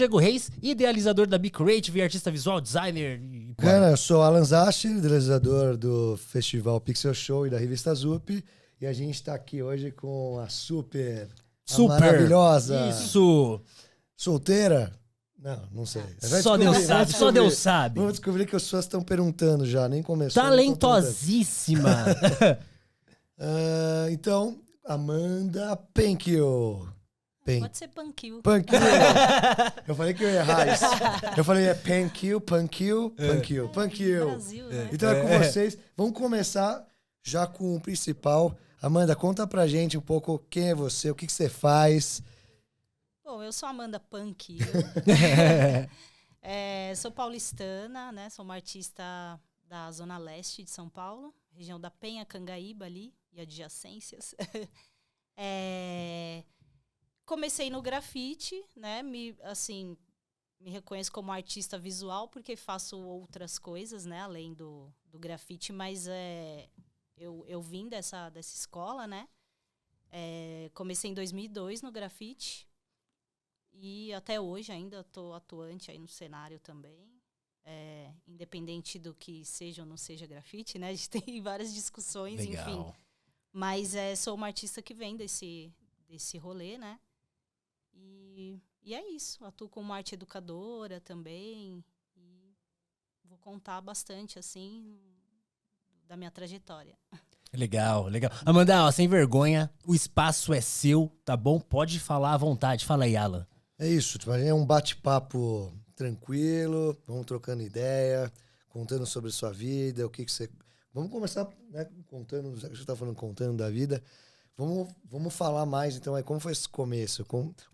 Diego Reis, idealizador da Be Creative, artista visual, designer. Cara, eu sou Alan Zascher, idealizador do Festival Pixel Show e da revista Zup. E a gente tá aqui hoje com a super. A maravilhosa. Isso! Solteira? Não sei. Só Deus sabe. Vamos descobrir que as pessoas estão perguntando já, nem começou. Talentosíssima. Então, Amanda Penkil. Pode ser Pankil. Pankil. Eu falei que eu ia errar isso. Eu falei Pankil. Brasil, né? Então é com vocês. Vamos começar já com o principal. Amanda, conta pra gente um pouco quem é você, o que você faz. Bom, eu sou Amanda Pankil. Sou paulistana, né? Sou uma artista da Zona Leste de São Paulo, região da Penha, Cangaíba ali e adjacências. Comecei no grafite, né? Me reconheço como artista visual porque faço outras coisas, né? Além do grafite, mas eu vim dessa escola, né? Comecei em 2002 no grafite e até hoje ainda estou atuante aí no cenário também. Independente do que seja ou não seja grafite, né? A gente tem várias discussões, Legal. Enfim. Mas sou uma artista que vem desse rolê, né? E é isso. Atuo como arte educadora também. E vou contar bastante, assim, da minha trajetória. Legal. Amanda, ó, sem vergonha, o espaço é seu, tá bom? Pode falar à vontade. Fala aí, Alan. É isso, é um bate-papo tranquilo, vamos trocando ideia, contando sobre sua vida, o que você... Vamos começar, né, contando, já que você está falando contando da vida, vamos falar mais, então, como foi esse começo?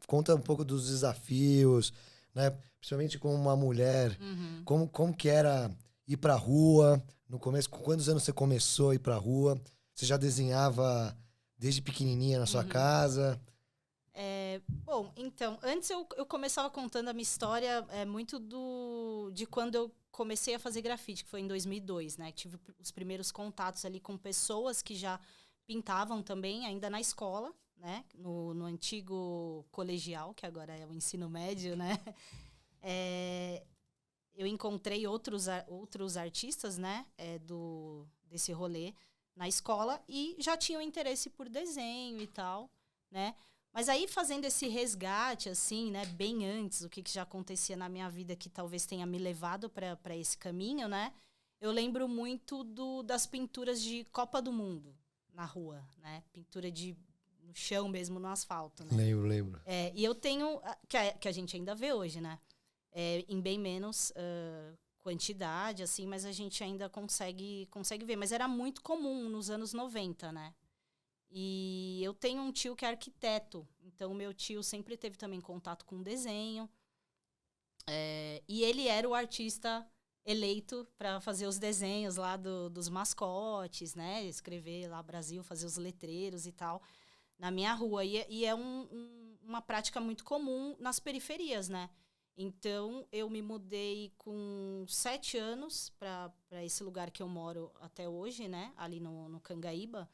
Conta um pouco dos desafios, né, principalmente como uma mulher, como que era ir pra rua, no começo, com quantos anos você começou a ir pra rua? Você já desenhava desde pequenininha na sua casa? Bom, então, antes eu começava contando a minha história muito de quando eu comecei a fazer grafite, que foi em 2002, né? Tive os primeiros contatos ali com pessoas que já pintavam também, ainda na escola, né? No antigo colegial, que agora é o ensino médio, né? Eu encontrei outros artistas, né? Desse rolê na escola e já tinham interesse por desenho e tal, né? Mas aí, fazendo esse resgate, assim, né, bem antes, o que já acontecia na minha vida que talvez tenha me levado para esse caminho, né? Eu lembro muito das pinturas de Copa do Mundo na rua, né? Pintura no chão mesmo, no asfalto, né? Lembro. E eu tenho, que a gente ainda vê hoje, né? Em bem menos quantidade, assim, mas a gente ainda consegue ver. Mas era muito comum nos anos 90, né? E eu tenho um tio que é arquiteto, então meu tio sempre teve também contato com desenho. E ele era o artista eleito para fazer os desenhos lá dos mascotes, né? Escrever lá Brasil, fazer os letreiros e tal, na minha rua. E é uma prática muito comum nas periferias, né? Então, eu me mudei com 7 anos para esse lugar que eu moro até hoje, né? Ali no Cangaíba.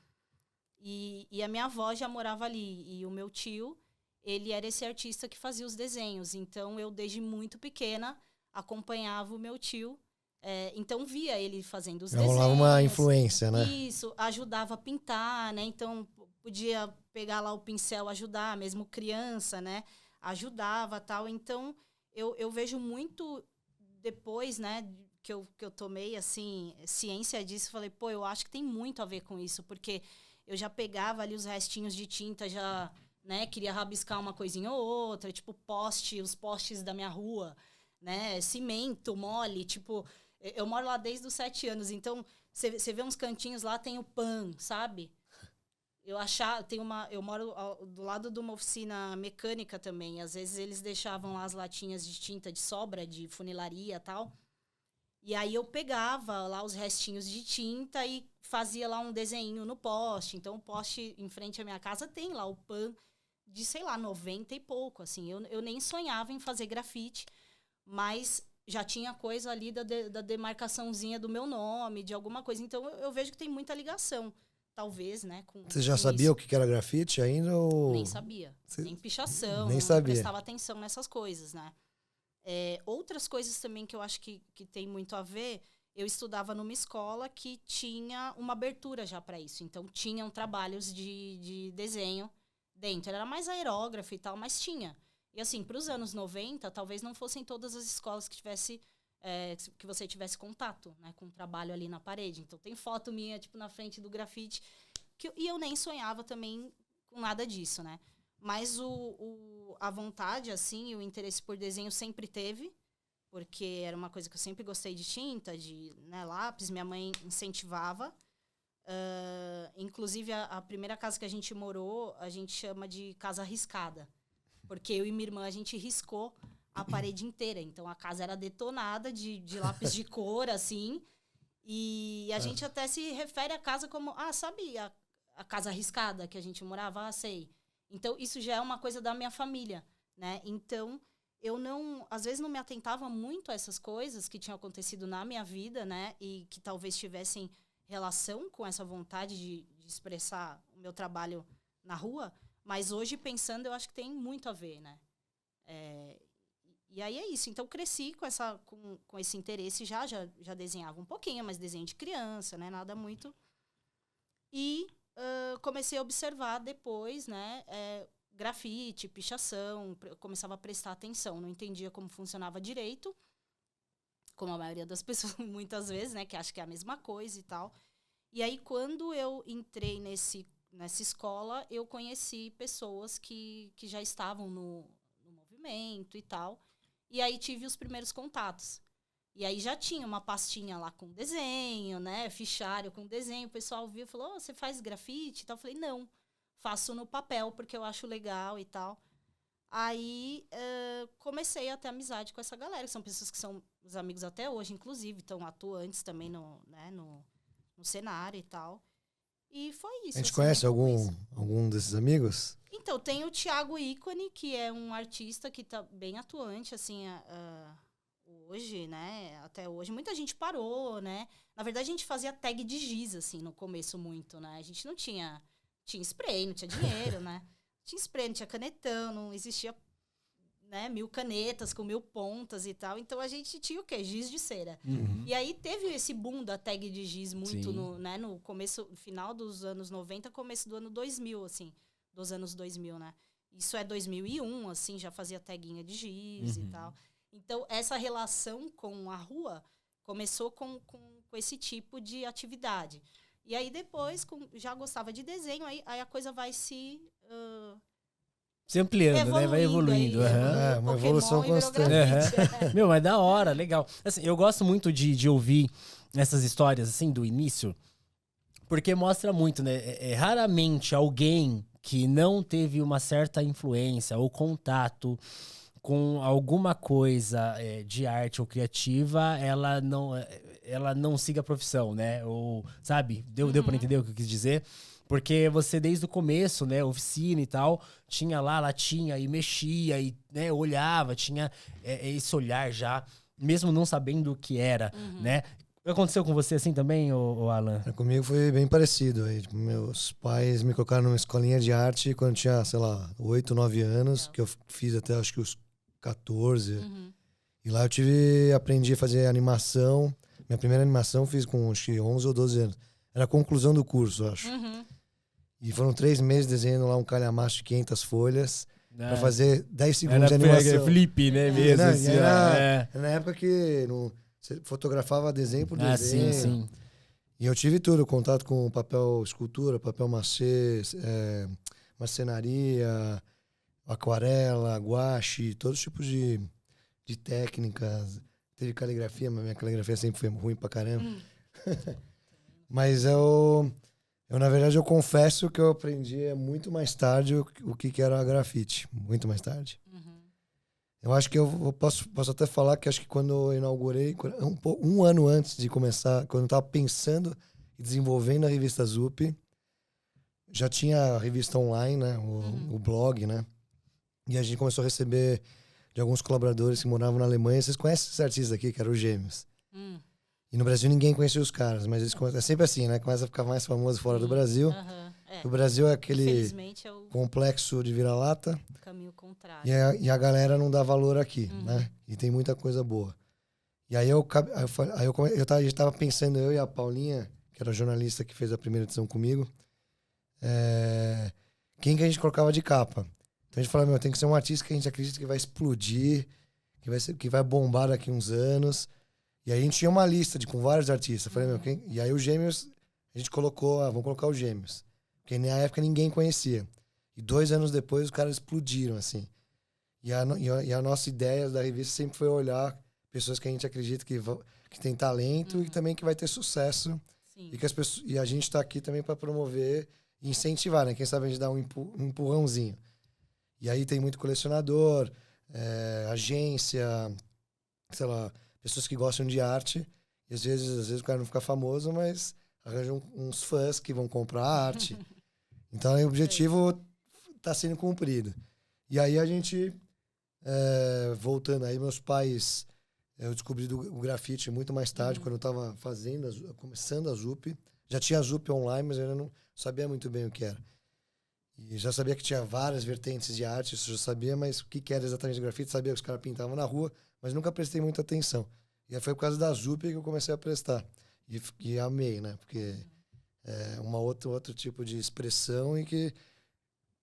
E a minha avó já morava ali. E o meu tio, ele era esse artista que fazia os desenhos. Então, eu, desde muito pequena, acompanhava o meu tio. Então, via ele fazendo os desenhos. Rolava uma influência, né? Isso, ajudava a pintar, né? Então, podia pegar lá o pincel, ajudar, mesmo criança, né? Ajudava, tal. Então, eu vejo muito depois, né? Que eu tomei, assim, ciência disso. Falei, pô, eu acho que tem muito a ver com isso. Porque... eu já pegava ali os restinhos de tinta, já, né, queria rabiscar uma coisinha ou outra, tipo os postes da minha rua, né, cimento, mole, tipo, eu moro lá desde os 7 anos, então, você vê uns cantinhos lá, tem o PAN, sabe? Eu moro do lado de uma oficina mecânica também, às vezes eles deixavam lá as latinhas de tinta de sobra, de funilaria e tal, e aí eu pegava lá os restinhos de tinta e fazia lá um desenho no poste. Então, o poste em frente à minha casa tem lá o PAN de, sei lá, 90 e pouco. Assim. Eu nem sonhava em fazer grafite, mas já tinha coisa ali da demarcaçãozinha do meu nome, de alguma coisa. Então, eu vejo que tem muita ligação, talvez, né? Você já sabia o que era grafite ainda? Ou... Nem sabia. Nem pichação. Nem não sabia. prestava atenção nessas coisas, né? Outras coisas também que eu acho que tem muito a ver, eu estudava numa escola que tinha uma abertura já para isso. Então, tinham trabalhos de desenho dentro. Era mais aerógrafo e tal, mas tinha. E assim, para os anos 90, talvez não fossem todas as escolas que que você tivesse contato, né, com o trabalho ali na parede. Então, tem foto minha, tipo, na frente do grafite, e eu nem sonhava também com nada disso, né? Mas a vontade, assim, o interesse por desenho sempre teve, porque era uma coisa que eu sempre gostei de tinta, de, né, lápis, minha mãe incentivava. Inclusive, a primeira casa que a gente morou, a gente chama de casa riscada. Porque eu e minha irmã, a gente riscou a parede inteira. Então, a casa era detonada de lápis de cor, assim. E a gente até se refere à casa como... sabe a casa riscada que a gente morava? Sei. Então, isso já é uma coisa da minha família, né? Então, eu às vezes não me atentava muito a essas coisas que tinham acontecido na minha vida, né? E que talvez tivessem relação com essa vontade de expressar o meu trabalho na rua. Mas hoje, pensando, eu acho que tem muito a ver, né? E aí é isso. Então, cresci com esse interesse. Já desenhava um pouquinho, mas desenho de criança, né? Nada muito. E comecei a observar depois, né? Grafite, pichação. Eu começava a prestar atenção. Não entendia como funcionava direito. Como a maioria das pessoas, muitas vezes, né? Que acha que é a mesma coisa e tal. E aí, quando eu entrei nessa escola, eu conheci pessoas que já estavam no movimento e tal. E aí tive os primeiros contatos. E aí já tinha uma pastinha lá com desenho, né? Fichário com desenho. O pessoal viu e falou, você faz grafite e tal? Eu falei, não, faço no papel porque eu acho legal e tal. Aí comecei a ter amizade com essa galera. São pessoas que são os amigos até hoje, inclusive. Estão atuantes também no cenário e tal. E foi isso. A gente conhece algum desses amigos? Então, tem o Thiago Ícone, que é um artista que tá bem atuante, assim, hoje, né? Até hoje. Muita gente parou, né? Na verdade, a gente fazia tag de giz, assim, no começo muito, né? A gente não tinha spray, não tinha dinheiro, né? Tinha spray, não tinha canetão, não existia, né, 1000 canetas com 1000 pontas e tal. Então, a gente tinha o quê? Giz de cera. Uhum. E aí, teve esse boom da tag de giz muito no começo, final dos anos 90, começo do ano 2000, assim. Dos anos 2000, né? Isso é 2001, assim, já fazia taguinha de giz e tal. Então, essa relação com a rua começou com esse tipo de atividade. E aí, depois, já gostava de desenho, aí a coisa vai se ampliando, né? Vai evoluindo. Uma Pokémon evolução constante. Meu, mas da hora, legal. Assim, eu gosto muito de ouvir essas histórias, assim, do início, porque mostra muito, né? Raramente alguém que não teve uma certa influência ou contato com alguma coisa de arte ou criativa, ela não siga a profissão, né? Ou, sabe? Deu pra entender o que eu quis dizer? Porque você, desde o começo, né, oficina e tal, tinha lá, latinha e mexia e, né, olhava, tinha esse olhar já, mesmo não sabendo o que era, né? Aconteceu com você assim também, ô Alan? Comigo foi bem parecido. Aí, tipo, meus pais me colocaram numa escolinha de arte quando eu tinha, sei lá, 8, 9 anos, que eu fiz até acho que os 14. E lá eu aprendi a fazer animação. Minha primeira animação fiz com acho que 11 ou 12 anos. Era a conclusão do curso, acho. E foram 3 meses desenhando lá um calhamaço de 500 folhas pra fazer 10 segundos de animação. Flip, né? Mesmo, assim, era na época que você fotografava desenho por desenho. Sim. E eu tive tudo, contato com papel escultura, papel machê, marcenaria, aquarela, guache, todos os tipos de técnicas. Teve caligrafia, mas minha caligrafia sempre foi ruim pra caramba. Mas na verdade, eu confesso que eu aprendi muito mais tarde o que era grafite. Muito mais tarde. Eu acho que eu posso até falar que acho que quando eu inaugurei, um ano antes de começar, quando eu estava pensando e desenvolvendo a revista Zup, já tinha a revista online, né? O blog, né? E a gente começou a receber de alguns colaboradores que moravam na Alemanha. Vocês conhecem esses artistas aqui, que eram os Gêmeos? E no Brasil ninguém conhecia os caras, mas eles é sempre assim, né? Começa a ficar mais famoso fora do Brasil. O Brasil é aquele Infelizmente é o complexo de vira-lata caminho contrário. e a galera não dá valor aqui, né? E tem muita coisa boa. E aí a gente tava pensando, eu e a Paulinha, que era a jornalista que fez a primeira edição comigo, quem que a gente colocava de capa. Então a gente falou, tem que ser um artista que a gente acredita que vai explodir, que vai bombar daqui uns anos. E aí a gente tinha uma lista com vários artistas. Eu falei, e aí os Gêmeos, a gente colocou, vamos colocar os Gêmeos. Porque na época ninguém conhecia. E 2 anos depois os caras explodiram, assim. E a nossa ideia da revista sempre foi olhar pessoas que a gente acredita que tem talento e também que vai ter sucesso. Sim. E que e a gente está aqui também para promover e incentivar, né? Quem sabe a gente dá um empurrãozinho. E aí tem muito colecionador, agência, sei lá, pessoas que gostam de arte. E às vezes o cara não fica famoso, mas arranjam uns fãs que vão comprar arte. Então o objetivo está sendo cumprido. E aí a gente, voltando aí, meus pais, eu descobri o grafite muito mais tarde, quando eu estava começando a ZUP. Já tinha a ZUP online, mas eu ainda não sabia muito bem o que era. E já sabia que tinha várias vertentes de arte, isso eu já sabia, mas o que era exatamente grafite, sabia que os caras pintavam na rua, mas nunca prestei muita atenção. E aí foi por causa da ZUP que eu comecei a prestar. E amei, né? Porque é outro tipo de expressão e que,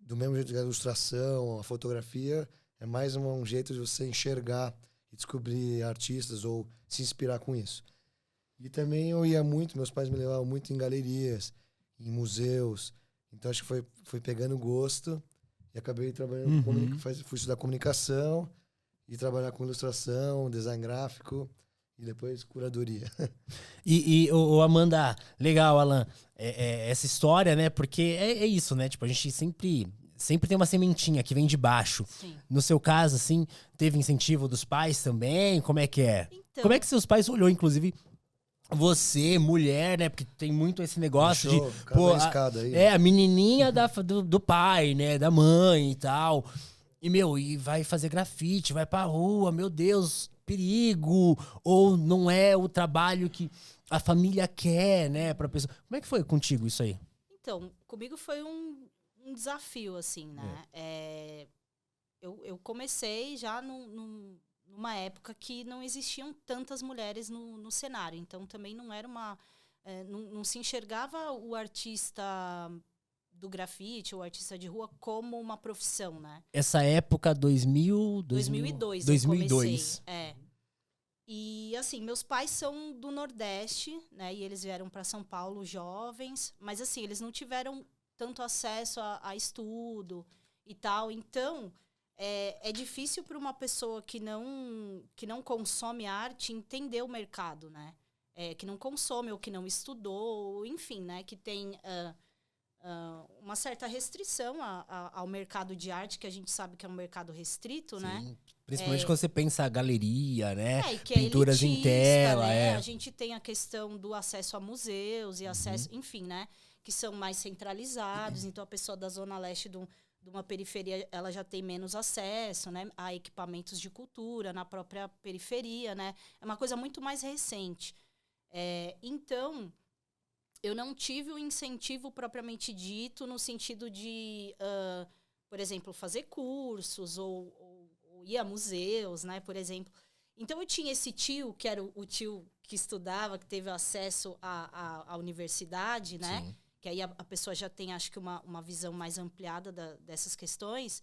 do mesmo jeito que a ilustração, a fotografia, é mais um jeito de você enxergar e descobrir artistas ou se inspirar com isso. E também eu ia muito, meus pais me levavam muito em galerias, em museus. Então acho que foi pegando gosto e acabei trabalhando fui estudar comunicação e trabalhar com ilustração, design gráfico e depois curadoria. E Amanda, legal, Alan, essa história, né? Porque é isso, né? Tipo, a gente sempre tem uma sementinha que vem de baixo. Sim. No seu caso, assim, teve incentivo dos pais também? Como é que é? Então, Como é que seus pais olhou, inclusive, você, mulher, né? Porque tem muito esse negócio de... Pô, a menininha do pai, né? Da mãe e tal. E vai fazer grafite, vai pra rua, meu Deus, perigo. Ou não é o trabalho que a família quer, né? Pra pessoa. Como é que foi contigo isso aí? Então, comigo foi um desafio, assim, né? Eu comecei já numa época que não existiam tantas mulheres no cenário. Então, também não era não se enxergava o artista do grafite, o artista de rua, como uma profissão, né? Essa época, 2002. 2002. E, assim, meus pais são do Nordeste, né? E eles vieram para São Paulo jovens. Mas, assim, eles não tiveram tanto acesso a estudo e tal. Então, é difícil para uma pessoa que não consome arte entender o mercado, né? Que não consome ou que não estudou, enfim, né? Que tem uma certa restrição ao mercado de arte, que a gente sabe que é um mercado restrito, Sim. né? Principalmente quando você pensa a galeria, né? Que Pinturas é elitista, em tela, né? A gente tem a questão do acesso a museus e acesso, enfim, né? Que são mais centralizados. Então, a pessoa da Zona Leste de uma periferia, ela já tem menos acesso, né? A equipamentos de cultura na própria periferia, né? É uma coisa muito mais recente. Então, eu não tive o incentivo propriamente dito no sentido de, por exemplo, fazer cursos ou ir a museus, né? Por exemplo. Então, eu tinha esse tio, que era o tio que estudava, que teve acesso à universidade, né? Sim. Que aí a pessoa já tem, acho que, uma visão mais ampliada dessas questões,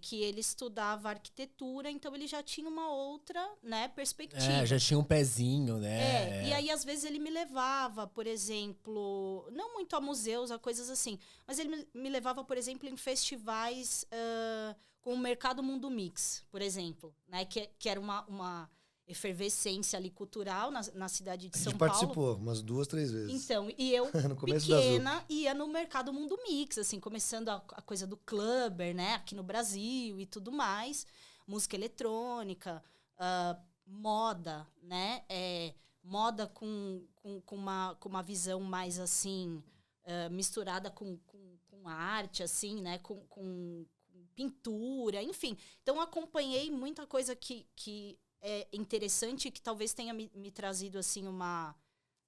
que ele estudava arquitetura, então ele já tinha uma outra, né, perspectiva. Já tinha um pezinho, né? E aí, às vezes, ele me levava, por exemplo, não muito a museus, a coisas assim, mas ele me levava, por exemplo, em festivais com o Mercado Mundo Mix, por exemplo, né, que era uma efervescência ali cultural na cidade de São Paulo. A gente participou umas 2, 3 vezes. Então, e eu, pequena, ia no Mercado Mundo Mix, assim, começando a coisa do clubber, né, aqui no Brasil e tudo mais, música eletrônica, moda, né, moda com uma visão mais, assim, misturada com arte, assim, né, com pintura, enfim. Então, acompanhei muita coisa que é interessante, que talvez tenha me trazido, assim,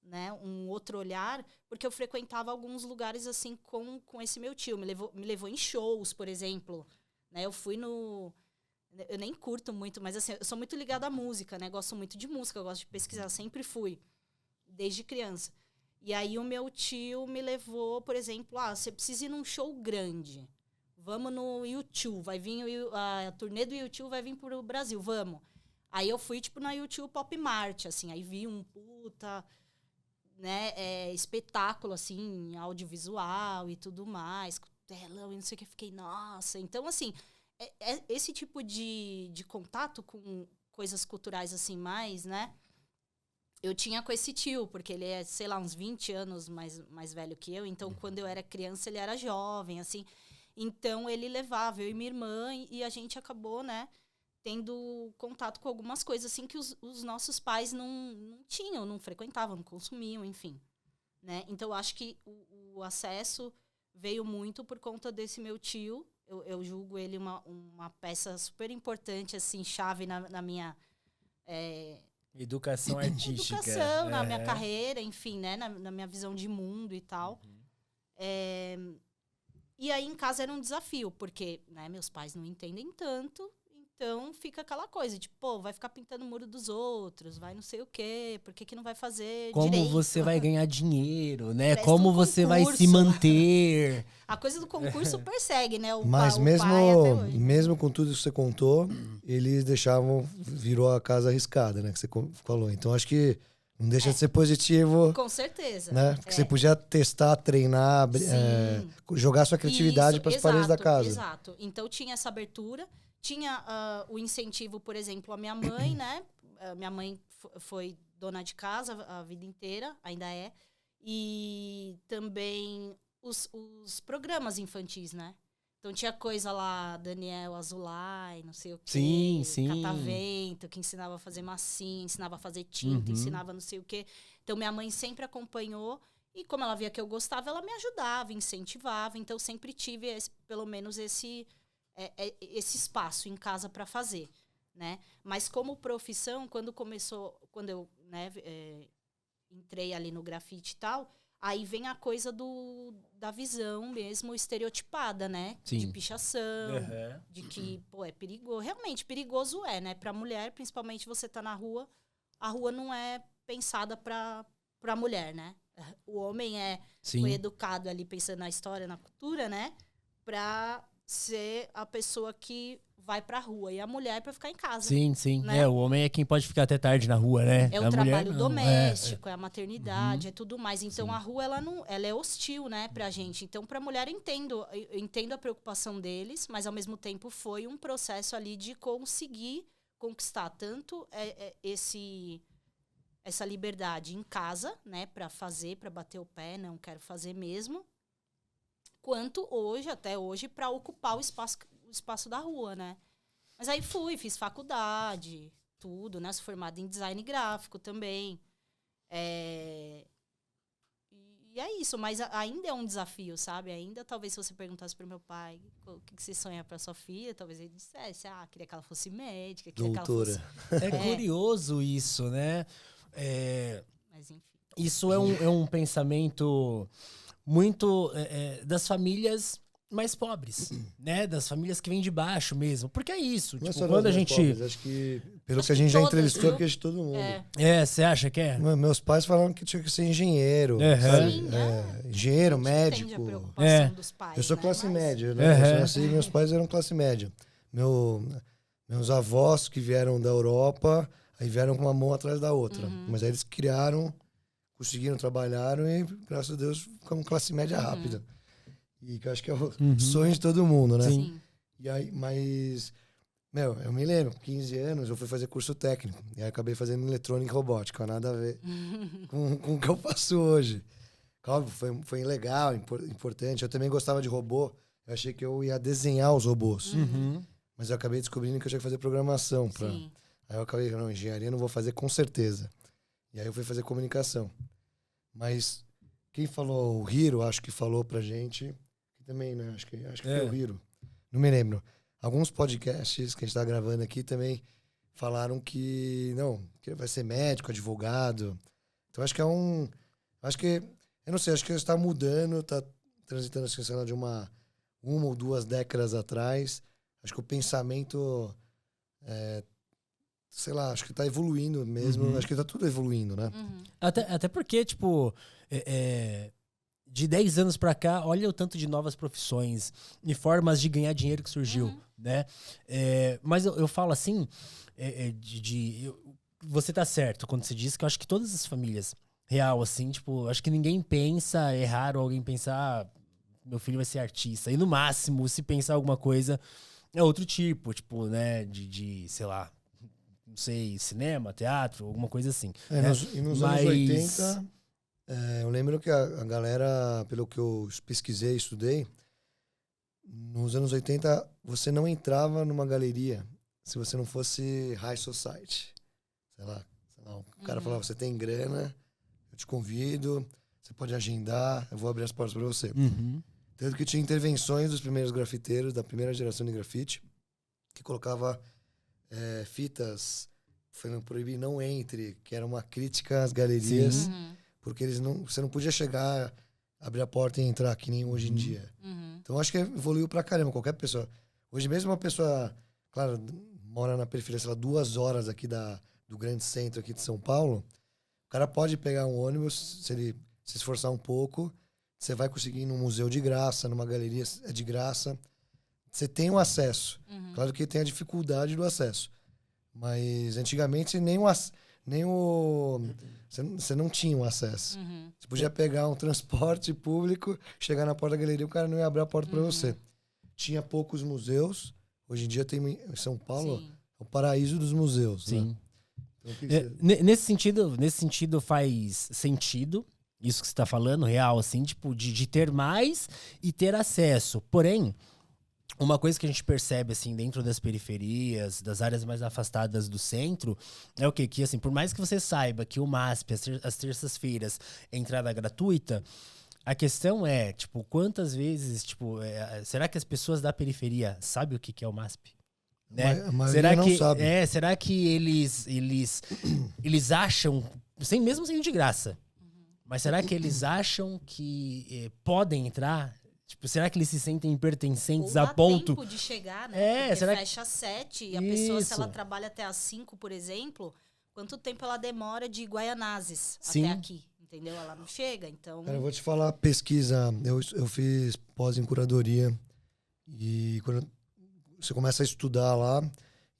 né, um outro olhar, porque eu frequentava alguns lugares assim com esse meu tio. Me levou em shows, por exemplo. Né, eu fui no... Eu nem curto muito, mas assim, eu sou muito ligada à música, né? Gosto muito de música, eu gosto de pesquisar, sempre fui, desde criança. E aí o meu tio me levou, por exemplo, você precisa ir num show grande. Vamos no U2, vai vir a turnê do U2 vai vir pro Brasil, vamos. Aí eu fui, tipo, na U2 Pop Mart, assim, aí vi um puta, né, espetáculo, assim, audiovisual e tudo mais, com telão e não sei o que, fiquei, nossa. Então, assim, esse tipo de contato com coisas culturais, assim, mais, né, eu tinha com esse tio, porque ele é, sei lá, uns 20 anos mais velho que eu, então, quando eu era criança, ele era jovem, assim. Então, ele levava eu e minha irmã e a gente acabou, né, tendo contato com algumas coisas, assim, que os nossos pais não tinham, não frequentavam, não consumiam, enfim. Né? Então, eu acho que o acesso veio muito por conta desse meu tio. Eu julgo ele uma peça super importante, assim, chave na minha... Educação artística. Educação, na minha carreira, enfim, né? Na minha visão de mundo e tal. E aí, em casa, era um desafio, porque, né, meus pais não entendem tanto, então fica aquela coisa, tipo, pô, vai ficar pintando o muro dos outros, vai não sei o quê, por que não vai fazer como direito? você vai ganhar dinheiro, né? Presta Como um você vai se concurso. manter. A coisa do concurso persegue, né? Mas o pai até hoje. mesmo com tudo que você contou, eles virou a casa arriscada, né? Que você falou. Então acho que não deixa de ser positivo, Com certeza. né? Porque você podia testar, treinar, jogar sua criatividade para as paredes da casa. Exato. Então tinha essa abertura, tinha o incentivo, por exemplo, a minha mãe, né? Minha mãe foi dona de casa a vida inteira, ainda é. E também os programas infantis, né? Então tinha coisa lá, Daniel Azulay, não sei o quê. Sim. Catavento, que ensinava a fazer massinha, ensinava a fazer tinta, ensinava não sei o quê. Então minha mãe sempre acompanhou e como ela via que eu gostava, ela me ajudava, incentivava. Então eu sempre tive pelo menos esse espaço em casa para fazer, né? Mas como profissão, quando eu, né, entrei ali no grafite e tal, aí vem a coisa da visão mesmo estereotipada, né? Sim. De pichação, de que, pô, é perigoso. Realmente, perigoso né? Pra mulher, principalmente você tá na rua, a rua não é pensada pra mulher, né? O homem foi educado ali pensando na história, na cultura, né? Pra ser a pessoa que vai pra rua. E a mulher pra ficar em casa. Sim. Né? O homem é quem pode ficar até tarde na rua, né? É o trabalho doméstico, é a maternidade, é tudo mais. Então, a rua, ela é hostil, né, pra gente. Então, pra mulher, eu entendo a preocupação deles, mas, ao mesmo tempo, foi um processo ali de conseguir conquistar tanto essa liberdade em casa, né, pra fazer, pra bater o pé, não quero fazer mesmo, quanto até hoje, pra ocupar o espaço da rua, né. Mas aí fiz faculdade, tudo, né? Sou formada em design gráfico também. E é isso, mas ainda é um desafio, sabe? Ainda, talvez, se você perguntasse pro meu pai o que você sonha pra sua filha, talvez ele dissesse, queria que ela fosse médica, queria Doutora. que ela fosse... É curioso isso, né? Mas, enfim. Isso é um pensamento muito das famílias mais pobres, né? Das famílias que vêm de baixo mesmo. Porque é isso. Não é Tipo, só quando a nós gente... pobres, acho que, pelo Acho que a que gente já todas, entrevistou, viu? porque de todo mundo. você acha que é? Meus pais falaram que tinha que ser engenheiro, Uhum. sabe? Sim, Engenheiro, A gente entende médico. a preocupação dos pais, Eu sou né? classe Mas- média, né? Uhum. Eu nasci, meus pais eram classe média. Meus avós que vieram da Europa, aí vieram com uma mão atrás da outra. Mas aí eles criaram, conseguiram, trabalharam e, graças a Deus, ficamos classe média rápida. E que eu acho que é o sonho de todo mundo, né? Sim. E aí, mas, eu me lembro, 15 anos, eu fui fazer curso técnico. E aí acabei fazendo eletrônica e robótica, nada a ver com o que eu faço hoje. Óbvio, foi legal, importante. Eu também gostava de robô. Eu achei que eu ia desenhar os robôs. Mas eu acabei descobrindo que eu tinha que fazer programação. Sim. Aí eu acabei, não, engenharia não vou fazer com certeza. E aí eu fui fazer comunicação. Mas quem falou, o Hiro, acho que falou pra gente, também, né? Acho que foi o Hiro. Não me lembro. Alguns podcasts que a gente tá gravando aqui também falaram que vai ser médico, advogado. Então acho que eu não sei, acho que está mudando, está transitando, assim, sei lá, de uma ou 2 décadas atrás. Acho que o pensamento, sei lá, acho que está evoluindo mesmo. Acho que está tudo evoluindo, né? Até porque, tipo, de 10 anos pra cá, olha o tanto de novas profissões e formas de ganhar dinheiro que surgiu, né? Mas eu falo assim, você tá certo quando você diz que eu acho que todas as famílias, real, assim, tipo, acho que ninguém pensa, é raro alguém pensar, meu filho vai ser artista. E no máximo, se pensar alguma coisa, é outro tipo, tipo, né, sei lá, não sei, cinema, teatro, alguma coisa assim. Né? E nos anos 80, eu lembro que a galera, pelo que eu pesquisei, estudei, nos anos 80, você não entrava numa galeria se você não fosse high society. Sei lá o cara falava, você tem grana, eu te convido, você pode agendar, eu vou abrir as portas para você. Tanto que tinha intervenções dos primeiros grafiteiros, da primeira geração de grafite, que colocava fitas falando proibir não entre, que era uma crítica às galerias, porque você não podia chegar, abrir a porta e entrar, que nem hoje em dia. Então acho que evoluiu pra caramba, qualquer pessoa. Hoje mesmo uma pessoa, claro, mora na periferia, sei lá, 2 horas aqui do grande centro aqui de São Paulo, o cara pode pegar um ônibus, se ele se esforçar um pouco, você vai conseguir ir num museu de graça, numa galeria é de graça. Você tem o acesso. Claro que tem a dificuldade do acesso. Mas antigamente você não tinha o acesso. Você podia pegar um transporte público, chegar na porta da galeria, o cara não ia abrir a porta para você. Tinha poucos museus. Hoje em dia tem em São Paulo o paraíso dos museus. Sim. Né? Então, nesse sentido faz sentido isso que você está falando, real, assim, tipo, de ter mais e ter acesso. Porém, uma coisa que a gente percebe, assim, dentro das periferias, das áreas mais afastadas do centro, é o quê? Que, assim, por mais que você saiba que o MASP, às terças-feiras, é entrada gratuita, a questão é, tipo, quantas vezes, tipo, será que as pessoas da periferia sabem o que é o MASP? Né? A maioria não sabe. Será que eles acham, mesmo sendo de graça, mas será que eles acham que podem entrar? Tipo, será que eles se sentem pertencentes a ponto... tempo de chegar, né? Porque será fecha às 7 e a pessoa, se ela trabalha até às 5, por exemplo, quanto tempo ela demora de Guaianazes até aqui? Entendeu? Ela não chega, então... Cara, eu vou te falar, pesquisa. Eu fiz pós em curadoria e quando você começa a estudar lá,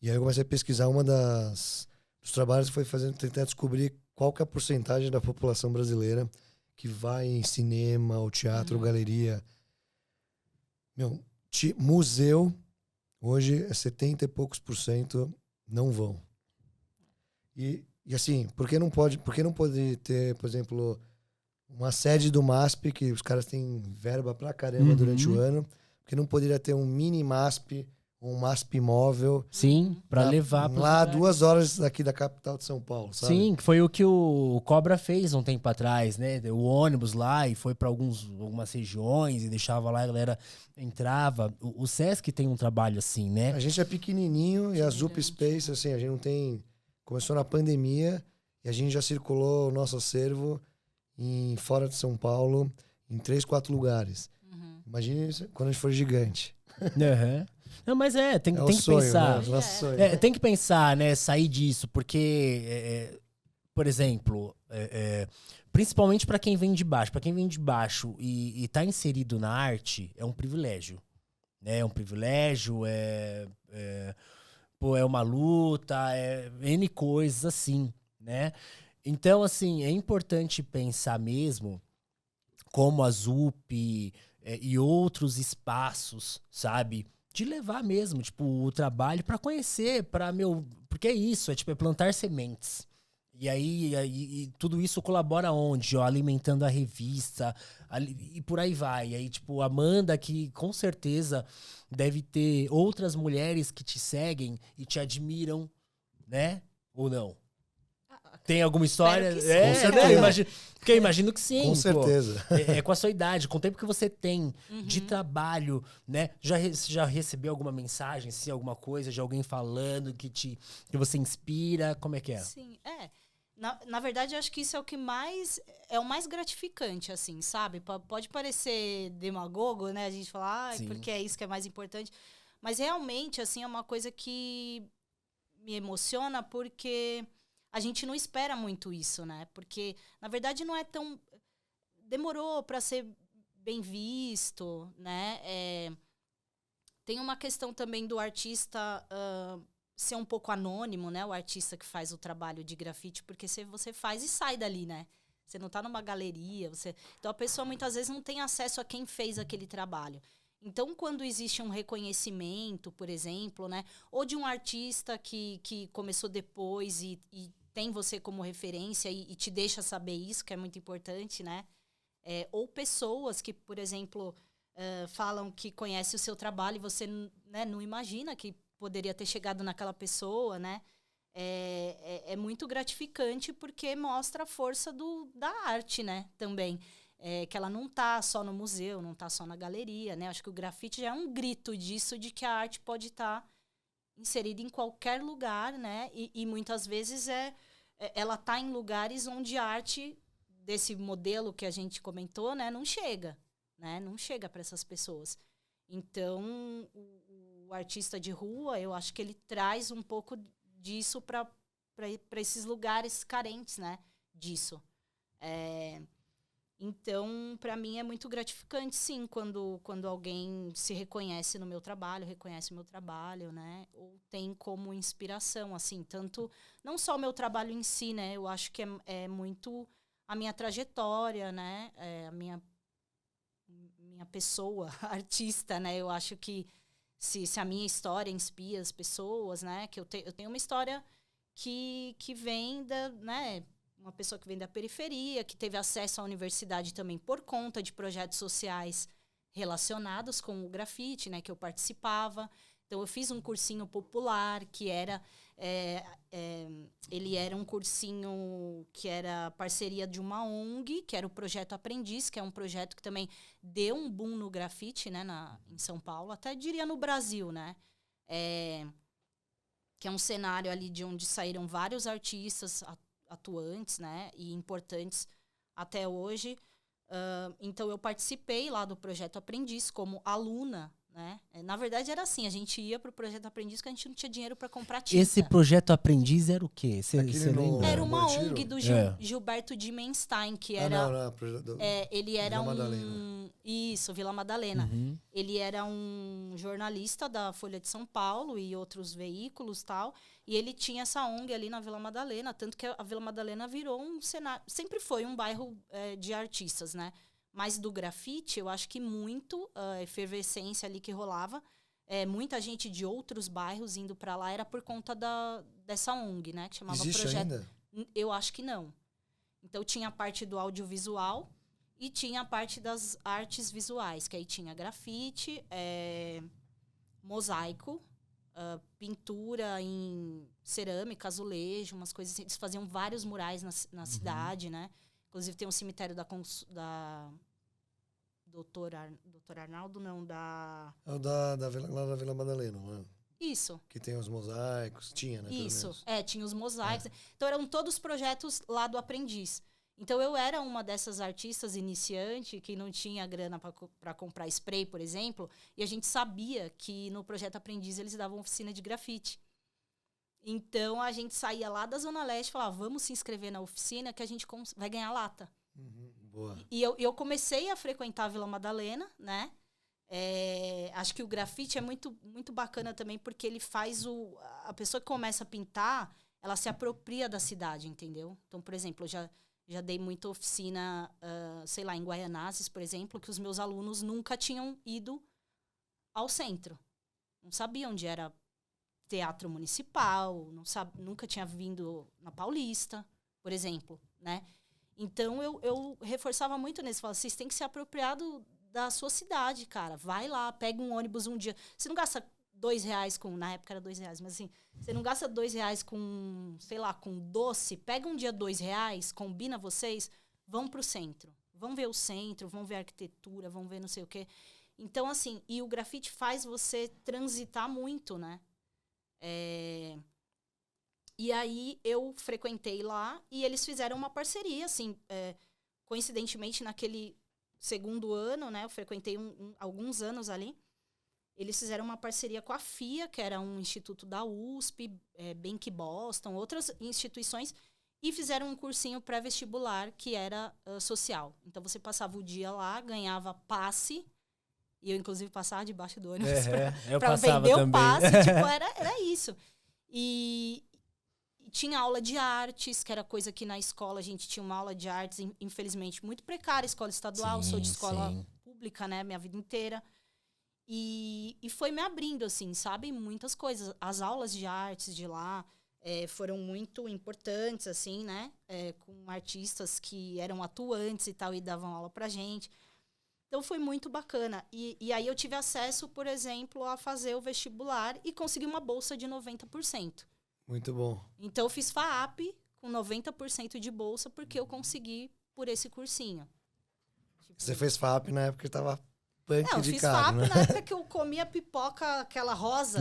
e aí eu comecei a pesquisar, dos trabalhos foi tentar descobrir qual que é a porcentagem da população brasileira que vai em cinema, ou teatro, ou galeria. Meu, museu, hoje é 70 e poucos % não vão. E assim, por que não pode ter, por exemplo, uma sede do MASP, que os caras têm verba pra caramba durante o ano, porque não poderia ter um mini MASP, um MASP móvel. Sim, pra levar pros lá lugares. 2 horas daqui da capital de São Paulo, sabe? Sim, que foi o que o Cobra fez um tempo atrás, né? O ônibus lá e foi pra algumas regiões e deixava lá, a galera entrava. O Sesc tem um trabalho assim, né? A gente é pequenininho e a Zup Space, assim, a gente não tem... Começou na pandemia e a gente já circulou o nosso acervo fora de São Paulo em 3, 4 lugares. Imagine isso quando a gente for gigante. Não, mas tem que sonho, pensar. Né? Sonho. Tem que pensar, né? Sair disso, porque, por exemplo, principalmente para quem vem de baixo, e tá inserido na arte, é um privilégio. Né? É um privilégio, é uma luta, N coisas assim, né? Então, assim, é importante pensar mesmo como a ZUP e outros espaços, sabe? De levar mesmo, tipo, o trabalho pra conhecer, porque é isso, é plantar sementes. E aí tudo isso colabora onde? Ó, alimentando a revista, e por aí vai. E aí, tipo, Amanda, que com certeza deve ter outras mulheres que te seguem e te admiram, né? Ou não? Tem alguma história? Que sim, com certeza. Porque eu imagino que sim. Com certeza. Com a sua idade, com o tempo que você tem de trabalho, né? Já recebeu alguma mensagem, alguma coisa de alguém falando que você inspira? Como é que é? Sim, Na verdade, eu acho que isso é o que mais... É o mais gratificante, assim, sabe? Pode parecer demagogo, né? A gente falar, porque é isso que é mais importante. Mas realmente, assim, é uma coisa que me emociona porque a gente não espera muito isso, né? Porque, na verdade, não é tão... Demorou para ser bem visto, né? Tem uma questão também do artista ser um pouco anônimo, né? O artista que faz o trabalho de grafite, porque você faz e sai dali, né? Você não tá numa galeria, então a pessoa muitas vezes não tem acesso a quem fez aquele trabalho. Então, quando existe um reconhecimento, por exemplo, né? Ou de um artista que começou depois e tem você como referência e te deixa saber isso, que é muito importante, né? Ou pessoas que, por exemplo, falam que conhece o seu trabalho e você, né, não imagina que poderia ter chegado naquela pessoa, né? É muito gratificante porque mostra a força da arte, né? Também. Que ela não tá só no museu, não tá só na galeria, né? Acho que o grafite já é um grito disso, de que a arte pode estar inserida em qualquer lugar, né? E muitas vezes ela tá em lugares onde a arte desse modelo que a gente comentou, né, não chega, né? Não chega para essas pessoas. Então, o artista de rua, eu acho que ele traz um pouco disso para esses lugares carentes, né? Disso. Então, para mim é muito gratificante, sim, quando alguém se reconhece no meu trabalho, reconhece o meu trabalho, né? Ou tem como inspiração, assim, tanto não só o meu trabalho em si, né? Eu acho que é muito a minha trajetória, né? A minha pessoa artista, né? Eu acho que se a minha história inspira as pessoas, né? Que eu tenho uma história que vem da, né? Uma pessoa que vem da periferia, que teve acesso à universidade também por conta de projetos sociais relacionados com o grafite, né? Que eu participava. Então, eu fiz um cursinho popular, que era... ele era um cursinho que era parceria de uma ONG, que era o Projeto Aprendiz, que é um projeto que também deu um boom no grafite, né, em São Paulo, até diria no Brasil, né? Que é um cenário ali de onde saíram vários artistas atuantes, né, e importantes até hoje. Então, eu participei lá do Projeto Aprendiz como aluna, né? Na verdade, era assim, a gente ia para o Projeto Aprendiz porque a gente não tinha dinheiro para comprar tinta. Esse Projeto Aprendiz era o quê? Você lembra? Era uma ONG do Gilberto Dimenstein, que era... ele era Vila Madalena. Isso, Vila Madalena. Uhum. Ele era um jornalista da Folha de São Paulo e outros veículos e tal. E ele tinha essa ONG ali na Vila Madalena, tanto que a Vila Madalena virou um cenário... Sempre foi um bairro de artistas, né? Mas do grafite, eu acho que muito a efervescência ali que rolava, muita gente de outros bairros indo para lá era por conta dessa ONG, né? Que chamava Existe Projeto... ainda? Eu acho que não. Então, tinha a parte do audiovisual e tinha a parte das artes visuais, que aí tinha grafite, mosaico, pintura em cerâmica, azulejo, umas coisas assim. Eles faziam vários murais na cidade, né? Inclusive, tem um cemitério da Doutor Arnaldo, não, da... É o lá da Vila Madalena, mano. Isso. Que tem os mosaicos, tinha, né? Isso, tinha os mosaicos. Então, eram todos projetos lá do Aprendiz. Então, eu era uma dessas artistas iniciante que não tinha grana para comprar spray, por exemplo, e a gente sabia que no Projeto Aprendiz eles davam oficina de grafite. Então, a gente saía lá da Zona Leste e falava, vamos se inscrever na oficina que a gente vai ganhar lata. Boa. E eu comecei a frequentar a Vila Madalena, né? Acho que o grafite é muito, muito bacana também, porque ele faz a pessoa que começa a pintar, ela se apropria da cidade, entendeu? Então, por exemplo, eu já dei muita oficina, sei lá, em Guaianazes, por exemplo, que os meus alunos nunca tinham ido ao centro. Não sabiam onde era teatro municipal, nunca tinha vindo na Paulista, por exemplo, né? Então, eu reforçava muito nisso. Falava, vocês têm que se apropriar da sua cidade, cara. Vai lá, pega um ônibus um dia. Você não gasta R$2 com... Na época era R$2, mas assim... Você não gasta R$2 com, sei lá, com doce. Pega um dia R$2, combina vocês, vão pro centro. Vão ver o centro, vão ver a arquitetura, vão ver não sei o quê. Então, assim... E o grafite faz você transitar muito, né? E aí eu frequentei lá e eles fizeram uma parceria, assim, coincidentemente naquele segundo ano, né? Eu frequentei alguns anos ali. Eles fizeram uma parceria com a FIA, que era um instituto da USP, Bank Boston, outras instituições, e fizeram um cursinho pré-vestibular que era social. Então você passava o dia lá, ganhava passe, e eu inclusive passava debaixo do ônibus para vender o passe, tipo, era isso. E tinha aula de artes, que era coisa que na escola a gente tinha uma aula de artes, infelizmente, muito precária, escola estadual, sou de escola pública, né, minha vida inteira. E foi me abrindo, assim, sabe, muitas coisas. As aulas de artes de lá foram muito importantes, assim, né, com artistas que eram atuantes e tal, e davam aula pra gente. Então, foi muito bacana. E aí eu tive acesso, por exemplo, a fazer o vestibular e consegui uma bolsa de 90%. Muito bom. Então, eu fiz FAAP com 90% de bolsa porque eu consegui por esse cursinho. Você fez FAAP na época que tava punk eu de fiz cara, FAAP né? na época que eu comia pipoca, aquela rosa.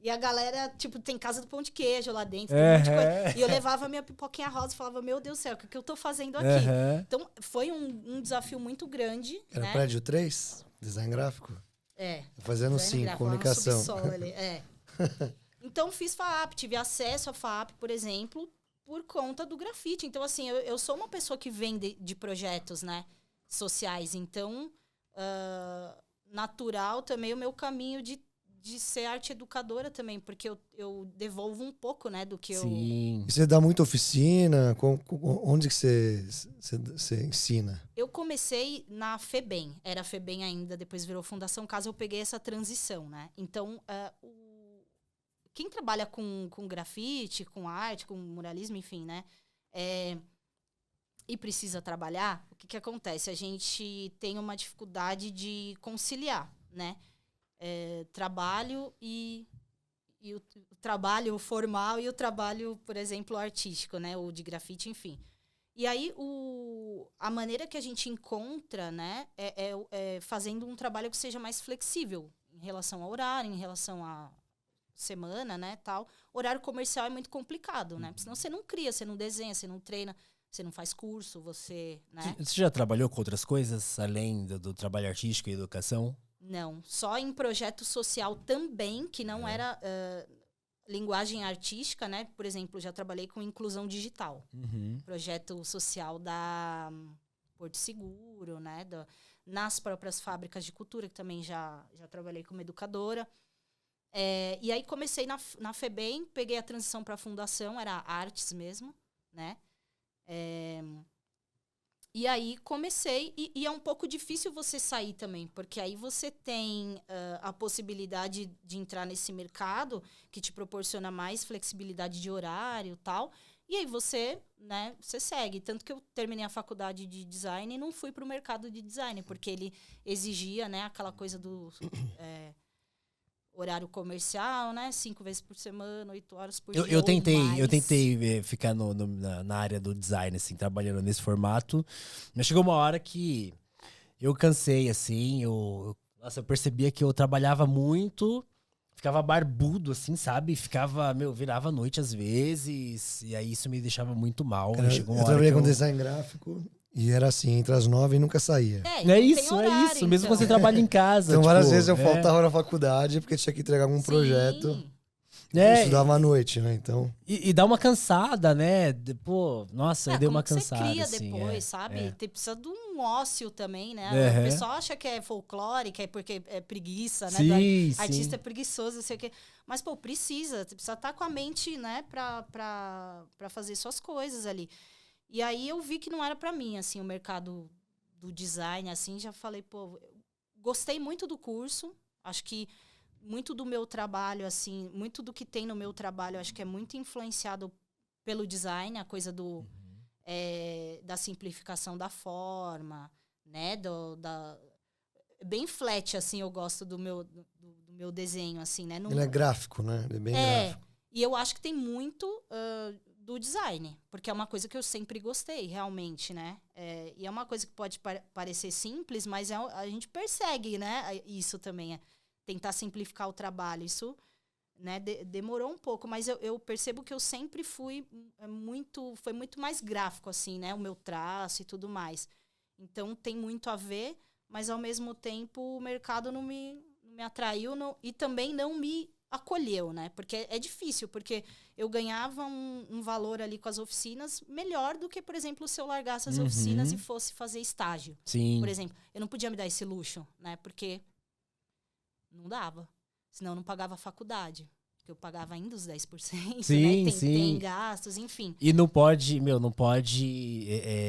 E a galera, tipo, tem casa do pão de queijo lá dentro, tem um monte de coisa. E eu levava minha pipoquinha rosa e falava, meu Deus do céu, o que eu tô fazendo aqui? Então, foi um desafio muito grande. Era né? prédio 3? Design gráfico? Fazendo Design 5, gráfico, comunicação. lá no subsolo ali, Então, fiz FAAP, tive acesso a FAAP, por exemplo, por conta do grafite. Então, assim, eu sou uma pessoa que vem de projetos, né, sociais. Então, natural também o meu caminho de ser arte educadora também, porque eu devolvo um pouco, né, do que E você dá muita oficina? Onde que você ensina? Eu comecei na FEBEM, era FEBEM ainda, depois virou Fundação Casa, eu peguei essa transição, né? Então, quem trabalha com grafite, com arte, com muralismo, enfim, né? E precisa trabalhar, o que acontece? A gente tem uma dificuldade de conciliar, né? Trabalho e o trabalho formal e o trabalho, por exemplo, artístico, né? Ou de grafite, enfim. E aí, a maneira que a gente encontra, né? É fazendo um trabalho que seja mais flexível em relação ao horário, em relação a semana, né, tal. Horário comercial é muito complicado, né? Porque senão você não cria, você não desenha, você não treina, você não faz curso, você, né? Você já trabalhou com outras coisas, além do trabalho artístico e educação? Não, só em projeto social também, que não era linguagem artística, né? Por exemplo, já trabalhei com inclusão digital. Projeto social da Porto Seguro, né? Nas próprias fábricas de cultura, que também já trabalhei como educadora. E aí comecei na FEBEM, peguei a transição para a fundação, era artes mesmo, né? E aí comecei, e é um pouco difícil você sair também, porque aí você tem a possibilidade de entrar nesse mercado que te proporciona mais flexibilidade de horário e tal, e aí você, né, você segue. Tanto que eu terminei a faculdade de design e não fui para o mercado de design, porque ele exigia, né, aquela coisa do horário comercial, né, 5 vezes por semana, 8 horas por dia. Eu tentei ficar na área do design, assim, trabalhando nesse formato. Mas chegou uma hora que eu cansei, assim. Eu percebia que eu trabalhava muito, ficava barbudo, assim, sabe? Virava à noite às vezes. E aí isso me deixava muito mal. Cara, chegou uma eu hora trabalhei que com design gráfico. E era assim, entre as 9 e nunca saía. É isso. Mesmo então. você trabalha em casa. Então, várias vezes eu faltava na faculdade porque tinha que entregar algum projeto. Eu estudava à noite, né? Então... E dá uma cansada, né? Pô, nossa, eu dei uma cansada. Você cria assim, depois, sabe? Precisa de um ócio também, né? O pessoal acha que é folclore, que é porque é preguiça, né? Sim, artista é preguiçoso, não sei o quê. Mas, pô, precisa estar com a mente, né? Pra fazer suas coisas ali. E aí eu vi que não era pra mim, assim, o mercado do design, assim, já falei, pô, gostei muito do curso, acho que muito do meu trabalho, assim, muito do que tem no meu trabalho, acho que é muito influenciado pelo design, a coisa da simplificação da forma, né, bem flat, assim, eu gosto do meu desenho, assim, né. Ele é gráfico, né, ele é bem gráfico. E eu acho que tem muito... do design, porque é uma coisa que eu sempre gostei, realmente, né? E é uma coisa que pode parecer simples, mas a gente persegue, né? Isso também, tentar simplificar o trabalho. Isso né? Demorou um pouco, mas eu percebo que eu sempre fui foi muito mais gráfico, assim, né? O meu traço e tudo mais. Então, tem muito a ver, mas, ao mesmo tempo, o mercado não me atraiu e também não me acolheu, né? Porque é difícil, porque eu ganhava um valor ali com as oficinas melhor do que, por exemplo, se eu largasse as oficinas e fosse fazer estágio. Sim. Por exemplo, eu não podia me dar esse luxo, né? Porque não dava. Senão eu não pagava a faculdade. Porque eu pagava ainda os 10%, Sim, né? sim. Tem gastos, enfim. E não pode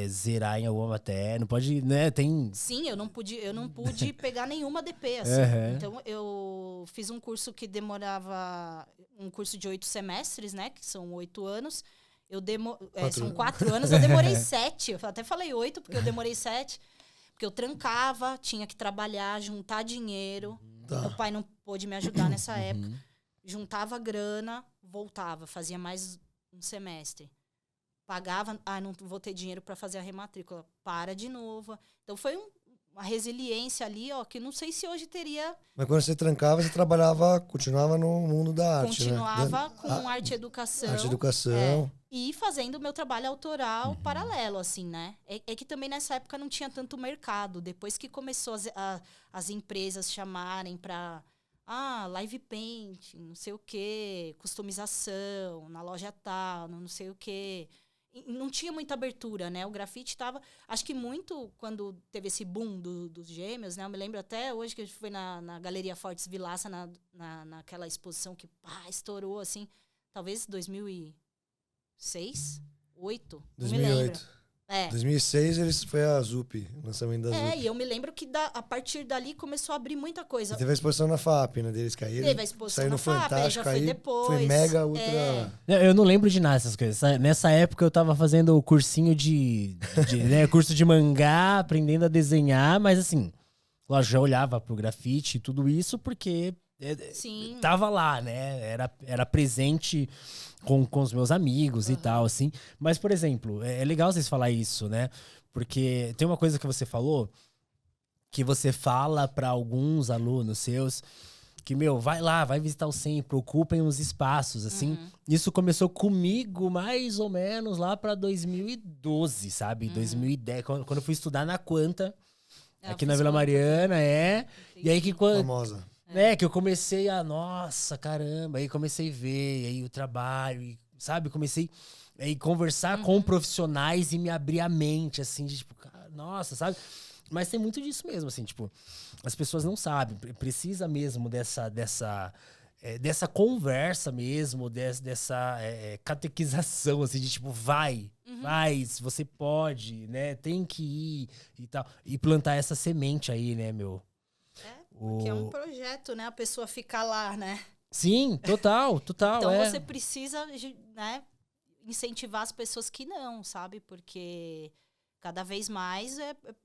zerar em alguma matéria, não pode, né, tem... Sim, eu não pude pegar nenhuma DP, assim. Então, eu fiz um curso que demorava... Um curso de 8 semestres, né? Que são 8 anos. São 4 anos, eu demorei 7. Eu até falei 8, porque eu demorei 7. Porque eu trancava, tinha que trabalhar, juntar dinheiro. Meu pai não pôde me ajudar nessa época. Juntava grana, voltava, fazia mais um semestre. Pagava, não vou ter dinheiro para fazer a rematrícula. Para de novo. Então, foi uma resiliência ali, ó, que não sei se hoje teria... Mas quando você trancava, você continuava no mundo da arte, Continuava né? com arte e educação. Arte e educação. E fazendo o meu trabalho autoral paralelo, assim, né? É que também nessa época não tinha tanto mercado. Depois que começou as empresas chamarem para... live paint, não sei o quê, customização, na loja tal, não sei o quê. E não tinha muita abertura, né? O grafite estava... Acho que muito quando teve esse boom dos gêmeos, né? Eu me lembro até hoje que a gente foi na Galeria Fortes Vilaça, naquela exposição que estourou, assim. Talvez 2006, 2008, não me lembro. 2008. 2006 foi a ZUP, o lançamento da ZUP. E eu me lembro que a partir dali começou a abrir muita coisa. E teve a exposição na FAP, né? Deles caíram. Teve a exposição saiu na no FAP, Fantástico, já foi depois. Foi mega, ultra... Eu não lembro de nada dessas coisas. Nessa época eu tava fazendo o cursinho né, curso de mangá, aprendendo a desenhar, mas assim, lógico, já olhava pro grafite e tudo isso porque Sim. tava lá, né? Era presente com os meus amigos e tal, assim. Mas, por exemplo, é legal vocês falar isso, né? Porque tem uma coisa que você falou, que você fala para alguns alunos seus, que, vai lá, vai visitar o centro, ocupem os espaços, assim. Isso começou comigo mais ou menos lá para 2012, sabe? 2010, quando eu fui estudar na Quanta, aqui na Vila Mariana, E aí que quando... Famosa. Que eu comecei nossa, caramba, aí comecei a ver, aí o trabalho, e, sabe? Comecei a conversar com profissionais e me abrir a mente, assim, de tipo, cara, nossa, sabe? Mas tem muito disso mesmo, assim, tipo, as pessoas não sabem, precisa mesmo dessa conversa mesmo, dessa catequização, assim, de tipo, vai, se você pode, né? Tem que ir e tal. E plantar essa semente aí, né, meu? Porque é um projeto, né? A pessoa ficar lá, né? Sim, total. Então você precisa, né, incentivar as pessoas que não, sabe? Porque cada vez mais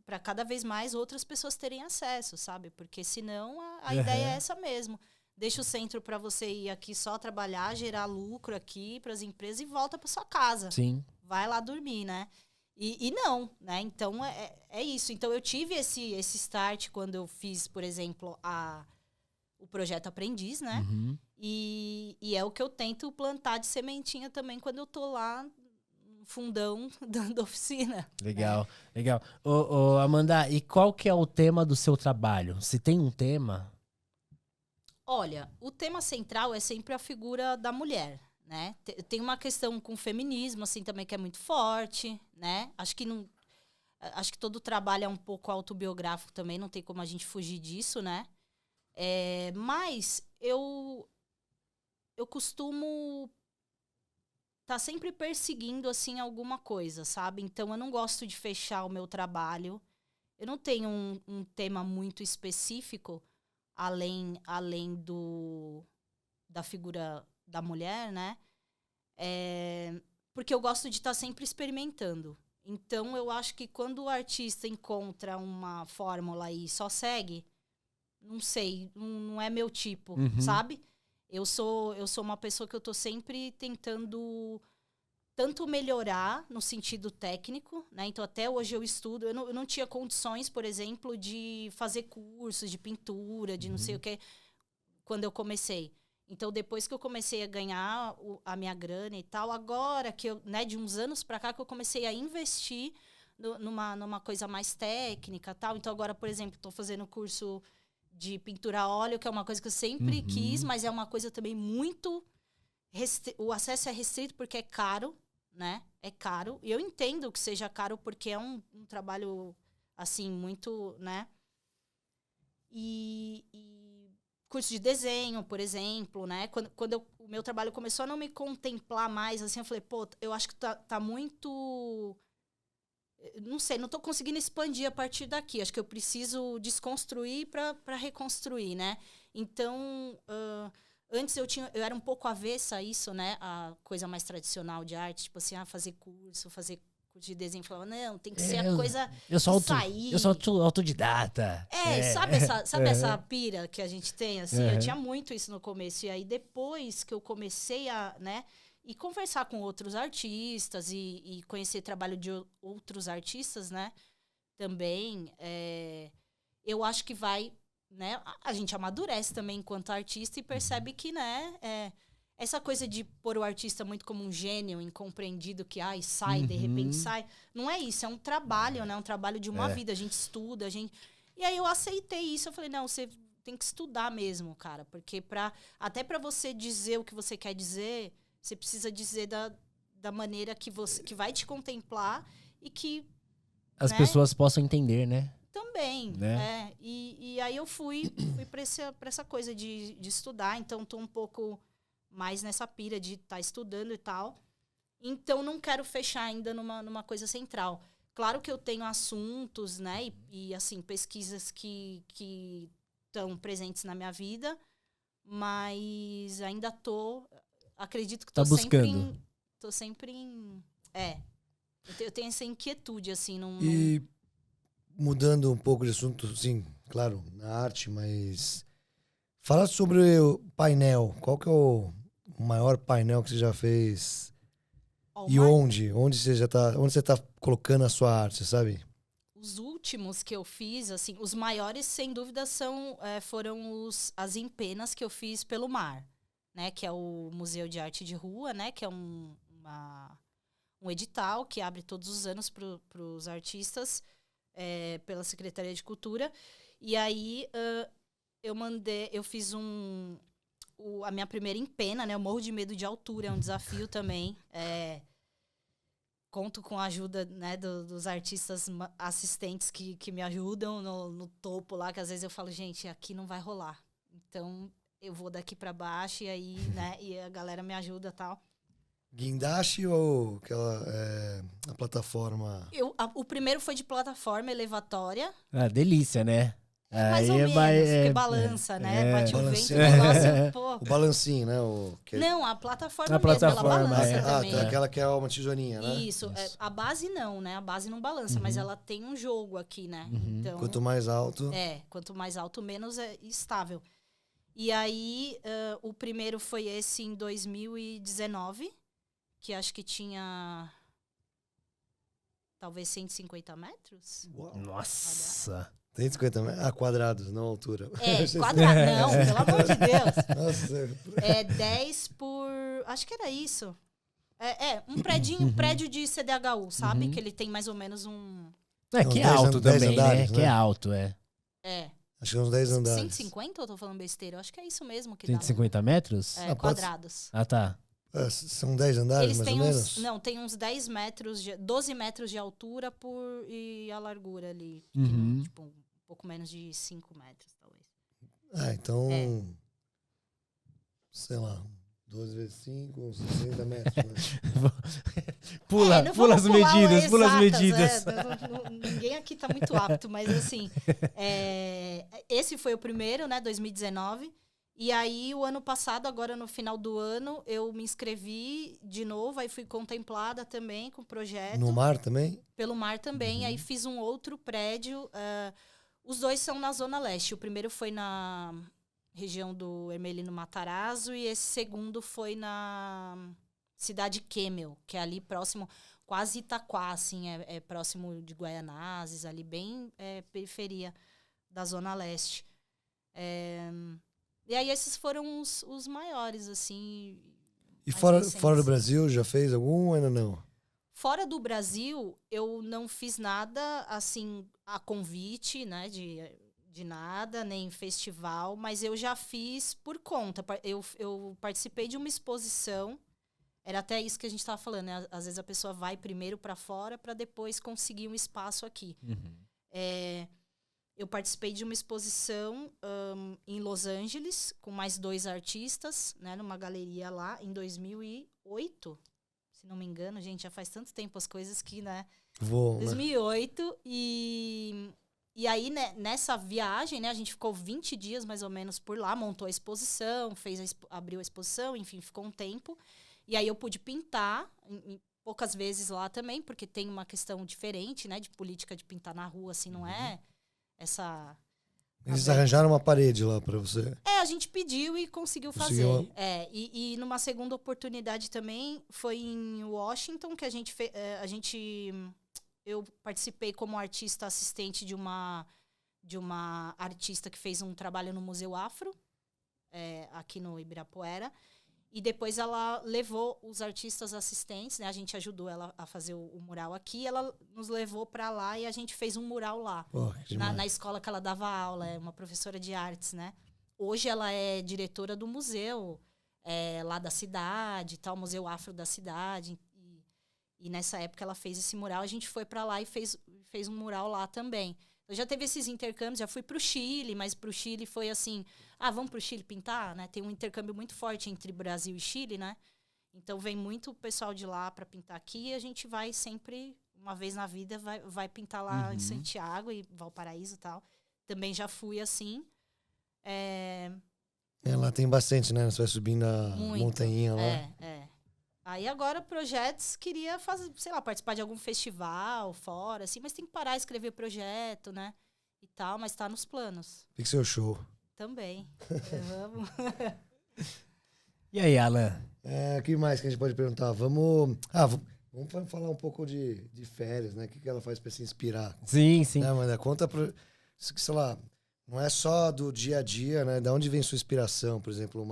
para cada vez mais outras pessoas terem acesso, sabe? Porque senão a ideia é essa mesmo. Deixa o centro para você ir aqui só trabalhar, gerar lucro aqui para as empresas e volta para sua casa. Sim. Vai lá dormir, né? E não, né? Então, é isso. Então, eu tive esse start quando eu fiz, por exemplo, o projeto Aprendiz, né? E é o que eu tento plantar de sementinha também quando eu tô lá no fundão da oficina. Legal, legal. Ô, Amanda, e qual que é o tema do seu trabalho? Se tem um tema? Olha, o tema central é sempre a figura da mulher, né? Tem uma questão com o feminismo, assim, também, que é muito forte, né? Acho que todo trabalho é um pouco autobiográfico também, não tem como a gente fugir disso, né? Mas eu costumo estar sempre perseguindo, assim, alguma coisa, sabe? Então, eu não gosto de fechar o meu trabalho. Eu não tenho um tema muito específico, além da figura da mulher, né? Porque eu gosto de estar sempre experimentando. Então, eu acho que quando o artista encontra uma fórmula e só segue, não sei, não é meu tipo, sabe? Eu sou uma pessoa que eu tô sempre tentando tanto melhorar no sentido técnico, né? Então, até hoje eu estudo. Eu não tinha condições, por exemplo, de fazer cursos de pintura, de não sei o quê, quando eu comecei. Então, depois que eu comecei a ganhar a minha grana e tal, agora que eu, né, de uns anos para cá, que eu comecei a investir numa coisa mais técnica e tal. Então, agora, por exemplo, estou fazendo curso de pintura a óleo, que é uma coisa que eu sempre quis, mas é uma coisa também muito... O acesso é restrito porque é caro, né? É caro. E eu entendo que seja caro porque é um trabalho, assim, muito, né? E curso de desenho, por exemplo, né? Quando o meu trabalho começou a não me contemplar mais, assim, eu falei, pô, eu acho que tá muito... Não sei, não tô conseguindo expandir a partir daqui. Acho que eu preciso desconstruir para reconstruir, né? Então, antes eu era um pouco avessa a isso, né? A coisa mais tradicional de arte, tipo assim, fazer curso de desenho. Eu falava, não, tem que ser a coisa sair. Eu sou autodidata. Sabe essa pira que a gente tem, assim? Eu tinha muito isso no começo. E aí, depois que eu comecei a, né? E conversar com outros artistas e conhecer trabalho de outros artistas, né? Também, eu acho que vai, né? A gente amadurece também enquanto artista e percebe que, né? Essa coisa de pôr o artista muito como um gênio incompreendido que, sai, de repente sai. Não é isso, é um trabalho, né? Um trabalho de uma vida. A gente estuda, E aí eu aceitei isso, eu falei, não, você tem que estudar mesmo, cara. Porque até para você dizer o que você quer dizer... Você precisa dizer da maneira que vai te contemplar e que... As pessoas possam entender, né? Também, né? E aí eu fui para essa coisa de estudar. Então, estou um pouco mais nessa pira de estar estudando e tal. Então, não quero fechar ainda numa coisa central. Claro que eu tenho assuntos, né? E assim, pesquisas que estão presentes na minha vida. Mas ainda acredito que estou buscando. Tô sempre em... Eu tenho essa inquietude, assim. E mudando um pouco de assunto, sim, claro, na arte, mas... Fala sobre o painel. Qual que é o maior painel que você já fez? E onde? Onde você tá colocando a sua arte, sabe? Os últimos que eu fiz, assim, os maiores, sem dúvida, foram as empenas que eu fiz pelo mar. Né, que é o Museu de Arte de Rua, né, que é um edital que abre todos os anos para os artistas pela Secretaria de Cultura. E aí eu fiz a minha primeira empena, né, eu morro de medo de altura, é um desafio também. Conto com a ajuda, né, dos artistas assistentes que me ajudam no topo lá, que às vezes eu falo, gente, aqui não vai rolar. Então... eu vou daqui para baixo e aí, né, e a galera me ajuda e tal. Guindaste ou a plataforma? O primeiro foi de plataforma elevatória. Delícia, né? Mais ou menos, porque balança, né? Bate o vento, o negócio, pô. O balancinho, né? Não, a plataforma mesmo, ela balança também. Tá, aquela que é uma tesourinha, né? Isso. A base não, né? A base não balança, mas ela tem um jogo aqui, né? Então, quanto mais alto... quanto mais alto, menos é estável. E aí, o primeiro foi esse em 2019, que acho que tinha talvez 150 metros. Uau. Nossa! 150 metros? Quadrados, não altura. Quadrado, não, pelo amor de Deus. Nossa. 10 por... Acho que era isso. Um prédio de CDHU, sabe? Que ele tem mais ou menos um... que é alto também, andares, né? Que é alto, Acho que uns 10 andares. 150 ou eu tô falando besteira? Eu acho que é isso mesmo que 150 dá. metros? Quadrados. Tá. São 10 andares, Eles mais têm ou menos? Não, tem uns 10 metros, 12 metros de altura e a largura ali. Tipo, um pouco menos de 5 metros, talvez. Então... sei lá... 12 vezes 5, 60 metros, né? Pula as medidas, Ninguém aqui tá muito apto, mas assim... esse foi o primeiro, né? 2019. E aí, o ano passado, agora no final do ano, eu me inscrevi de novo, aí fui contemplada também com o projeto. No mar também? Pelo mar também. Aí fiz um outro prédio. Os dois são na Zona Leste. O primeiro foi na... região do Hermelino Matarazzo, e esse segundo foi na cidade Kemmel, que é ali próximo, quase Itaquá, assim, próximo de Guaianazes, ali bem periferia da Zona Leste. E aí esses foram os maiores, assim. E mais fora recentes. do Brasil, já fez algum ou ainda não? Fora do Brasil, eu não fiz nada, assim, a convite, né, de nada, nem festival, mas eu já fiz por conta. Eu participei de uma exposição, era até isso que a gente estava falando, né? Às vezes a pessoa vai primeiro para fora para depois conseguir um espaço aqui. Eu participei de uma exposição em Los Angeles, com mais 2 artistas, né, numa galeria lá, em 2008. Se não me engano, gente, já faz tanto tempo as coisas que, né? 2008. E aí, né, nessa viagem, né, a gente ficou 20 dias, mais ou menos, por lá, montou a exposição, abriu a exposição, enfim, ficou um tempo. E aí eu pude pintar, poucas vezes lá também, porque tem uma questão diferente, né, de política de pintar na rua, assim, não é essa... Eles arranjaram uma parede lá pra você. A gente pediu e conseguiu fazer. E numa segunda oportunidade também, foi em Washington, que a gente eu participei como artista assistente de uma artista que fez um trabalho no Museu Afro, aqui no Ibirapuera. E depois ela levou os artistas assistentes, né? A gente ajudou ela a fazer o mural aqui. Ela nos levou para lá e a gente fez um mural lá. Na escola que ela dava aula. É uma professora de artes, né? Hoje ela é diretora do museu lá da cidade, tal, Museu Afro da cidade. E nessa época ela fez esse mural. A gente foi para lá e fez um mural lá também. Eu já teve esses intercâmbios, já fui para o Chile, mas para o Chile foi assim, vamos para o Chile pintar, né? Tem um intercâmbio muito forte entre Brasil e Chile, né? Então vem muito pessoal de lá para pintar aqui e a gente vai sempre, uma vez na vida, vai pintar lá em Santiago e Valparaíso e tal. Também já fui assim. Lá tem bastante, né? Você vai subindo a montanha lá. Aí agora, projetos, queria fazer, sei lá, participar de algum festival fora, assim, mas tem que parar de escrever projeto, né? E tal, mas tá nos planos. Pixel Show. Também. Vamos. E aí, Alan? O que mais que a gente pode perguntar? Vamos falar um pouco de férias, né? O que ela faz pra se inspirar? Sim, sim. Né, Amanda? Conta pra... Sei lá, não é só do dia a dia, né? Da onde vem sua inspiração? Por exemplo,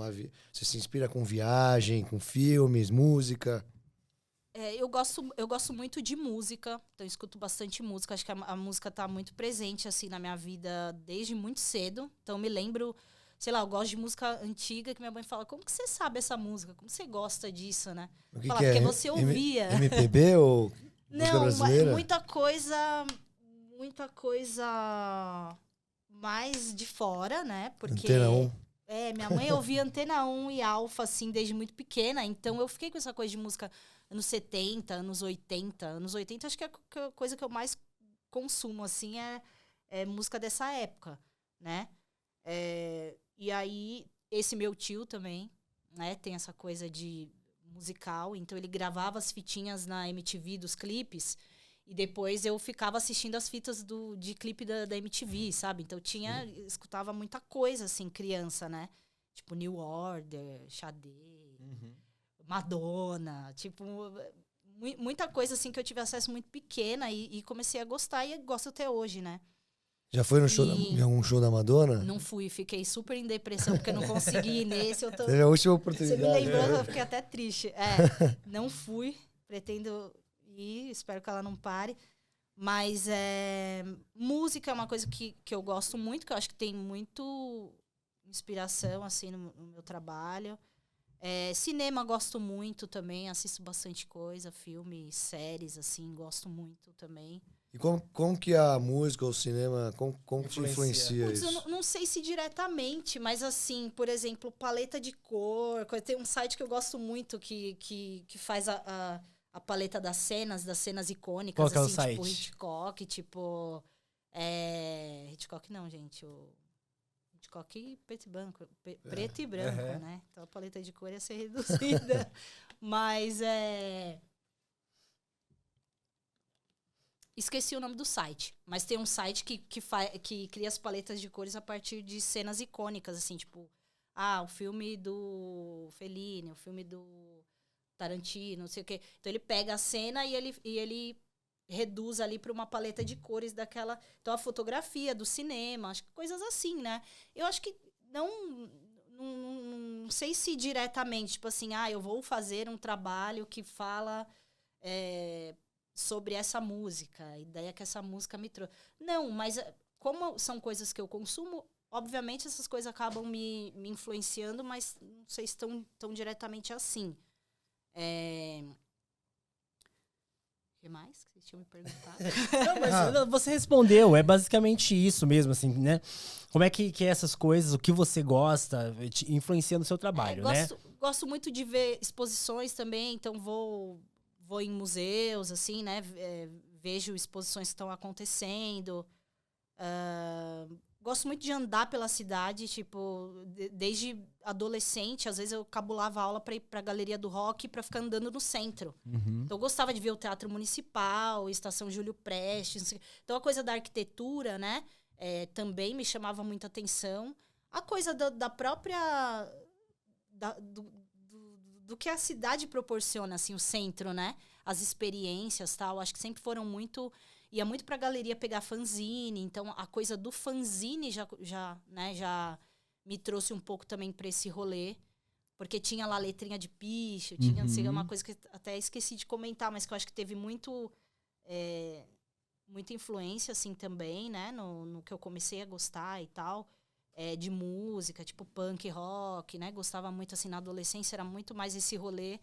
você se inspira com viagem, com filmes, música? Eu gosto muito de música, então eu escuto bastante música. Acho que a música tá muito presente, assim, na minha vida desde muito cedo. Então eu me lembro, sei lá, eu gosto de música antiga, que minha mãe fala, como que você sabe essa música? Como você gosta disso, né? O que Fala, que porque você ouvia. MPB ou música Não, brasileira? muita coisa mais de fora, né? Porque Antena 1. minha mãe ouvia Antena 1 e Alfa, assim, desde muito pequena. Então, eu fiquei com essa coisa de música anos 70, anos 80. Anos 80, acho que a coisa que eu mais consumo, assim, é música dessa época, né? E aí, esse meu tio também, né? Tem essa coisa de musical. Então, ele gravava as fitinhas na MTV dos clipes. E depois eu ficava assistindo as fitas de clipe da MTV, sabe? Então escutava muita coisa, assim, criança, né? Tipo New Order, Xadê, Madonna, tipo... Muita coisa, assim, que eu tive acesso muito pequena e comecei a gostar e gosto até hoje, né? Já foi em algum show da Madonna? Não fui, fiquei super em depressão porque eu não consegui ir nesse. Teve a última oportunidade. Você me lembrou, eu fiquei até triste. Não fui, pretendo... e espero que ela não pare. Mas música é uma coisa que eu gosto muito, que eu acho que tem muito inspiração, assim, no meu trabalho. Cinema gosto muito também, assisto bastante coisa, filmes, séries, assim, gosto muito também. E como que a música ou o cinema, como te influencia isso? Eu não sei se diretamente, mas assim, por exemplo, paleta de cor, tem um site que eu gosto muito que faz a paleta das cenas icônicas. Qual que é o assim, site? Tipo Hitchcock, tipo... Hitchcock não, gente. Hitchcock preto e branco. Preto e branco, né? Então a paleta de cor ia ser reduzida. Mas esqueci o nome do site. Mas tem um site que cria as paletas de cores a partir de cenas icônicas, assim, tipo... o filme do Fellini, o filme do Tarantino, não sei o quê. Então ele pega a cena e ele reduz ali para uma paleta de cores daquela... Então a fotografia do cinema, acho que coisas assim, né? Eu acho que não sei se diretamente, tipo assim, eu vou fazer um trabalho que fala sobre essa música, a ideia que essa música me trouxe. Não, mas como são coisas que eu consumo, obviamente essas coisas acabam me influenciando, mas não sei se tão diretamente assim. O que mais que vocês tinham me perguntado? Não, mas você respondeu, é basicamente isso mesmo, assim, né? Como é que essas coisas, o que você gosta, te influencia no seu trabalho, né? Gosto muito de ver exposições também, então vou em museus, assim, né? Vejo exposições que estão acontecendo. Gosto muito de andar pela cidade, tipo, desde adolescente, às vezes eu cabulava aula para ir para a Galeria do Rock para ficar andando no centro. Uhum. Então eu gostava de ver o Teatro Municipal, Estação Júlio Prestes. Então a coisa da arquitetura, né, também me chamava muita atenção. A coisa da própria... do que a cidade proporciona, assim, o centro, né? As experiências, tal. Acho que sempre foram muito... Ia muito pra galeria pegar fanzine, então a coisa do fanzine já me trouxe um pouco também pra esse rolê, porque tinha lá letrinha de picho, tinha, não sei, uma coisa que até esqueci de comentar, mas que eu acho que teve muita influência, assim, também, né, no que eu comecei a gostar e tal, de música, tipo punk rock, né, gostava muito, assim, na adolescência, era muito mais esse rolê.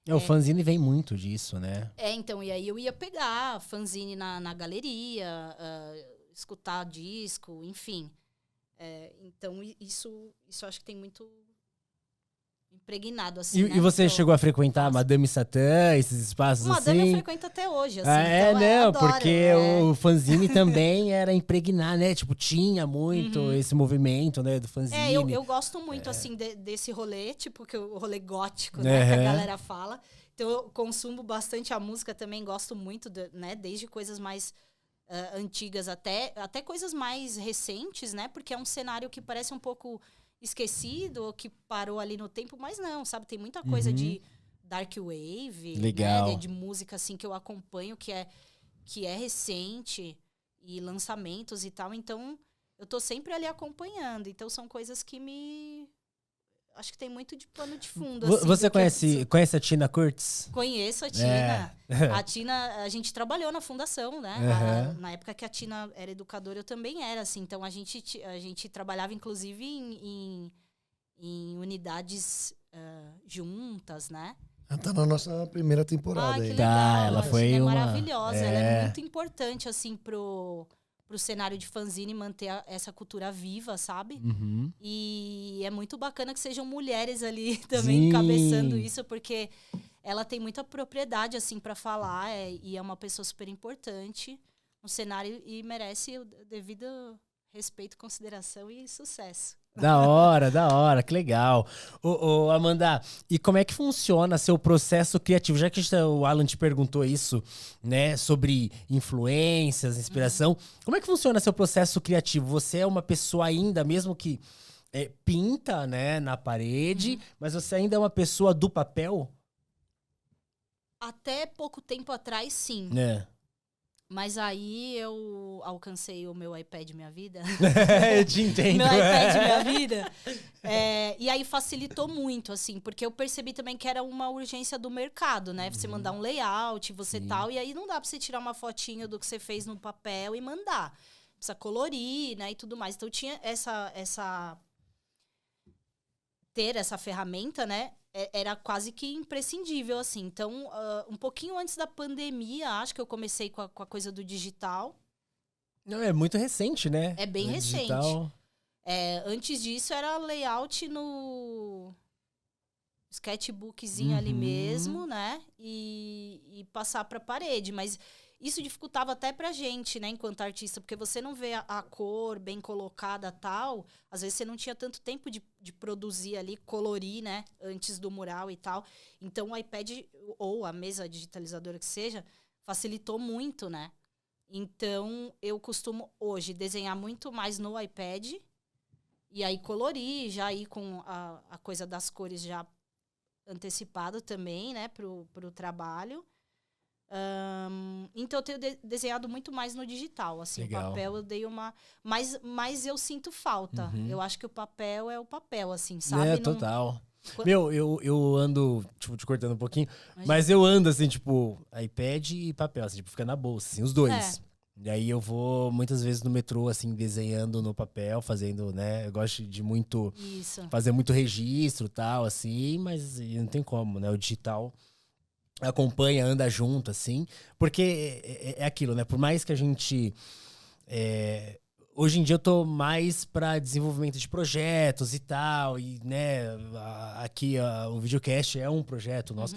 O fanzine vem muito disso, né? Então, e aí eu ia pegar fanzine na galeria, escutar disco, enfim. Então, isso acho que tem muito impregnado, assim, né? E você chegou a frequentar Madame Satã, esses espaços Madame assim? eu frequento até hoje, assim. Não, eu adoro, porque o fanzine também era impregnar, né? Tipo, tinha muito esse movimento, né, do fanzine. Eu gosto muito, assim, desse rolê, tipo, o rolê gótico, né, que a galera fala. Então, eu consumo bastante a música também, gosto muito, né, desde coisas mais antigas até coisas mais recentes, né, porque é um cenário que parece um pouco esquecido, ou que parou ali no tempo, mas não, sabe, tem muita coisa de dark wave, legal, né, de música, assim, que eu acompanho, que é recente, e lançamentos e tal, então eu tô sempre ali acompanhando, então são coisas que acho que tem muito de pano de fundo. Assim, você conhece a Tina Curtis? Conheço a Tina. A Tina, a gente trabalhou na fundação, né? Na época que a Tina era educadora, eu também era, assim. Então, a gente trabalhava, inclusive, em unidades juntas, né? Ela tá na nossa primeira temporada aí. Que legal. Ela a foi Tina é uma... maravilhosa. Ela é muito importante, assim, pro cenário de fanzine manter essa cultura viva, sabe? E é muito bacana que sejam mulheres ali também encabeçando isso, porque ela tem muita propriedade, assim, para falar, e é uma pessoa super importante no cenário e merece o devido respeito, consideração e sucesso. Da hora, que legal. Ô, Amanda, e como é que funciona seu processo criativo? Já que o Alan te perguntou isso, né, sobre influências, inspiração, como é que funciona seu processo criativo? Você é uma pessoa ainda, mesmo que pinta, né, na parede, mas você ainda é uma pessoa do papel? Até pouco tempo atrás, sim. Mas aí eu alcancei o meu iPad Minha Vida. Eu te entendo. Meu iPad Minha Vida. E aí facilitou muito, assim, porque eu percebi também que era uma urgência do mercado, né? Você mandar um layout, você tal, e aí não dá pra você tirar uma fotinha do que você fez no papel e mandar. Precisa colorir, né, e tudo mais. Então tinha ter essa ferramenta, né? Era quase que imprescindível, assim. Então, um pouquinho antes da pandemia, acho que eu comecei com a coisa do digital. Não, é muito recente, né? É bem recente. Digital. Antes disso, era layout no sketchbookzinho ali mesmo, né? E passar pra parede. Mas isso dificultava até pra gente, né? Enquanto artista, porque você não vê a cor bem colocada tal. Às vezes você não tinha tanto tempo de produzir ali, colorir, né? Antes do mural e tal. Então o iPad ou a mesa digitalizadora que seja, facilitou muito, né? Então eu costumo hoje desenhar muito mais no iPad. E aí colorir, já ir com a coisa das cores já antecipado também, né? Pro trabalho. Então eu tenho desenhado muito mais no digital, assim. Legal. O papel eu dei uma... Mas eu sinto falta. Eu acho que o papel é o papel, assim, sabe? Total. Qu- Meu, eu ando, tipo, te cortando um pouquinho, mas eu ando, assim, tipo, iPad e papel, assim, tipo, fica na bolsa, assim, os dois. E aí eu vou muitas vezes no metrô, assim, desenhando no papel, fazendo, né? Eu gosto de muito Isso. fazer muito registro e tal, assim, mas não tem como, né? O digital acompanha, anda junto, assim, porque é aquilo, né? Por mais que a gente. Hoje em dia eu tô mais para desenvolvimento de projetos e tal, e, né, aqui o videocast é um projeto nosso.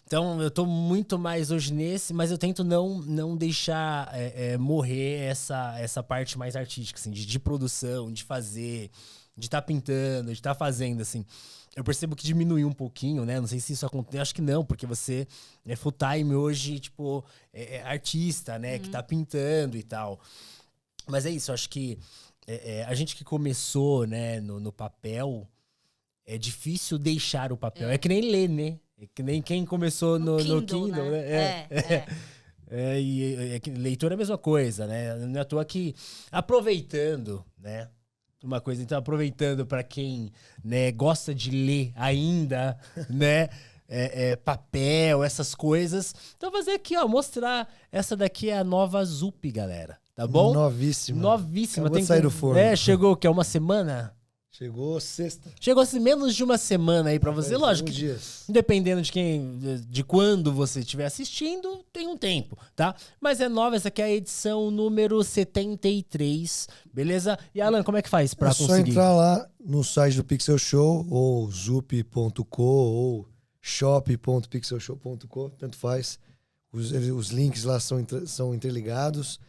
Então, eu tô muito mais hoje nesse, mas eu tento não deixar morrer essa parte mais artística, assim, de produção, de fazer, de estar pintando, de estar fazendo, assim. Eu percebo que diminuiu um pouquinho, né? Não sei se isso acontece. Acho que não, porque você é full time hoje, tipo, é artista, né? Que tá pintando e tal. Mas é isso, eu acho que a gente que começou, né, no papel, é difícil deixar o papel. É que nem ler, né? É que nem quem começou no Kindle, né? Leitura é a mesma coisa, né? Não é à toa que, aproveitando, né? Uma coisa, então, aproveitando para quem, né, gosta de ler ainda, né? Papel, essas coisas. Então, fazer aqui, ó, mostrar. Essa daqui é a nova Zup, galera. Tá bom? Novíssima. Novíssima. Acabou de sair do forno. Chegou, que é uma semana? Chegou sexta. Chegou assim, menos de uma semana aí pra você. Faz Lógico alguns que, dias. dependendo de quando você estiver assistindo, tem um tempo, tá? Mas é nova, essa aqui é a edição número 73, beleza? E Alan, como é que faz pra É só conseguir? entrar lá no site do Pixel Show, ou zup.co, ou shop.pixelshow.co, tanto faz. Os links lá são interligados.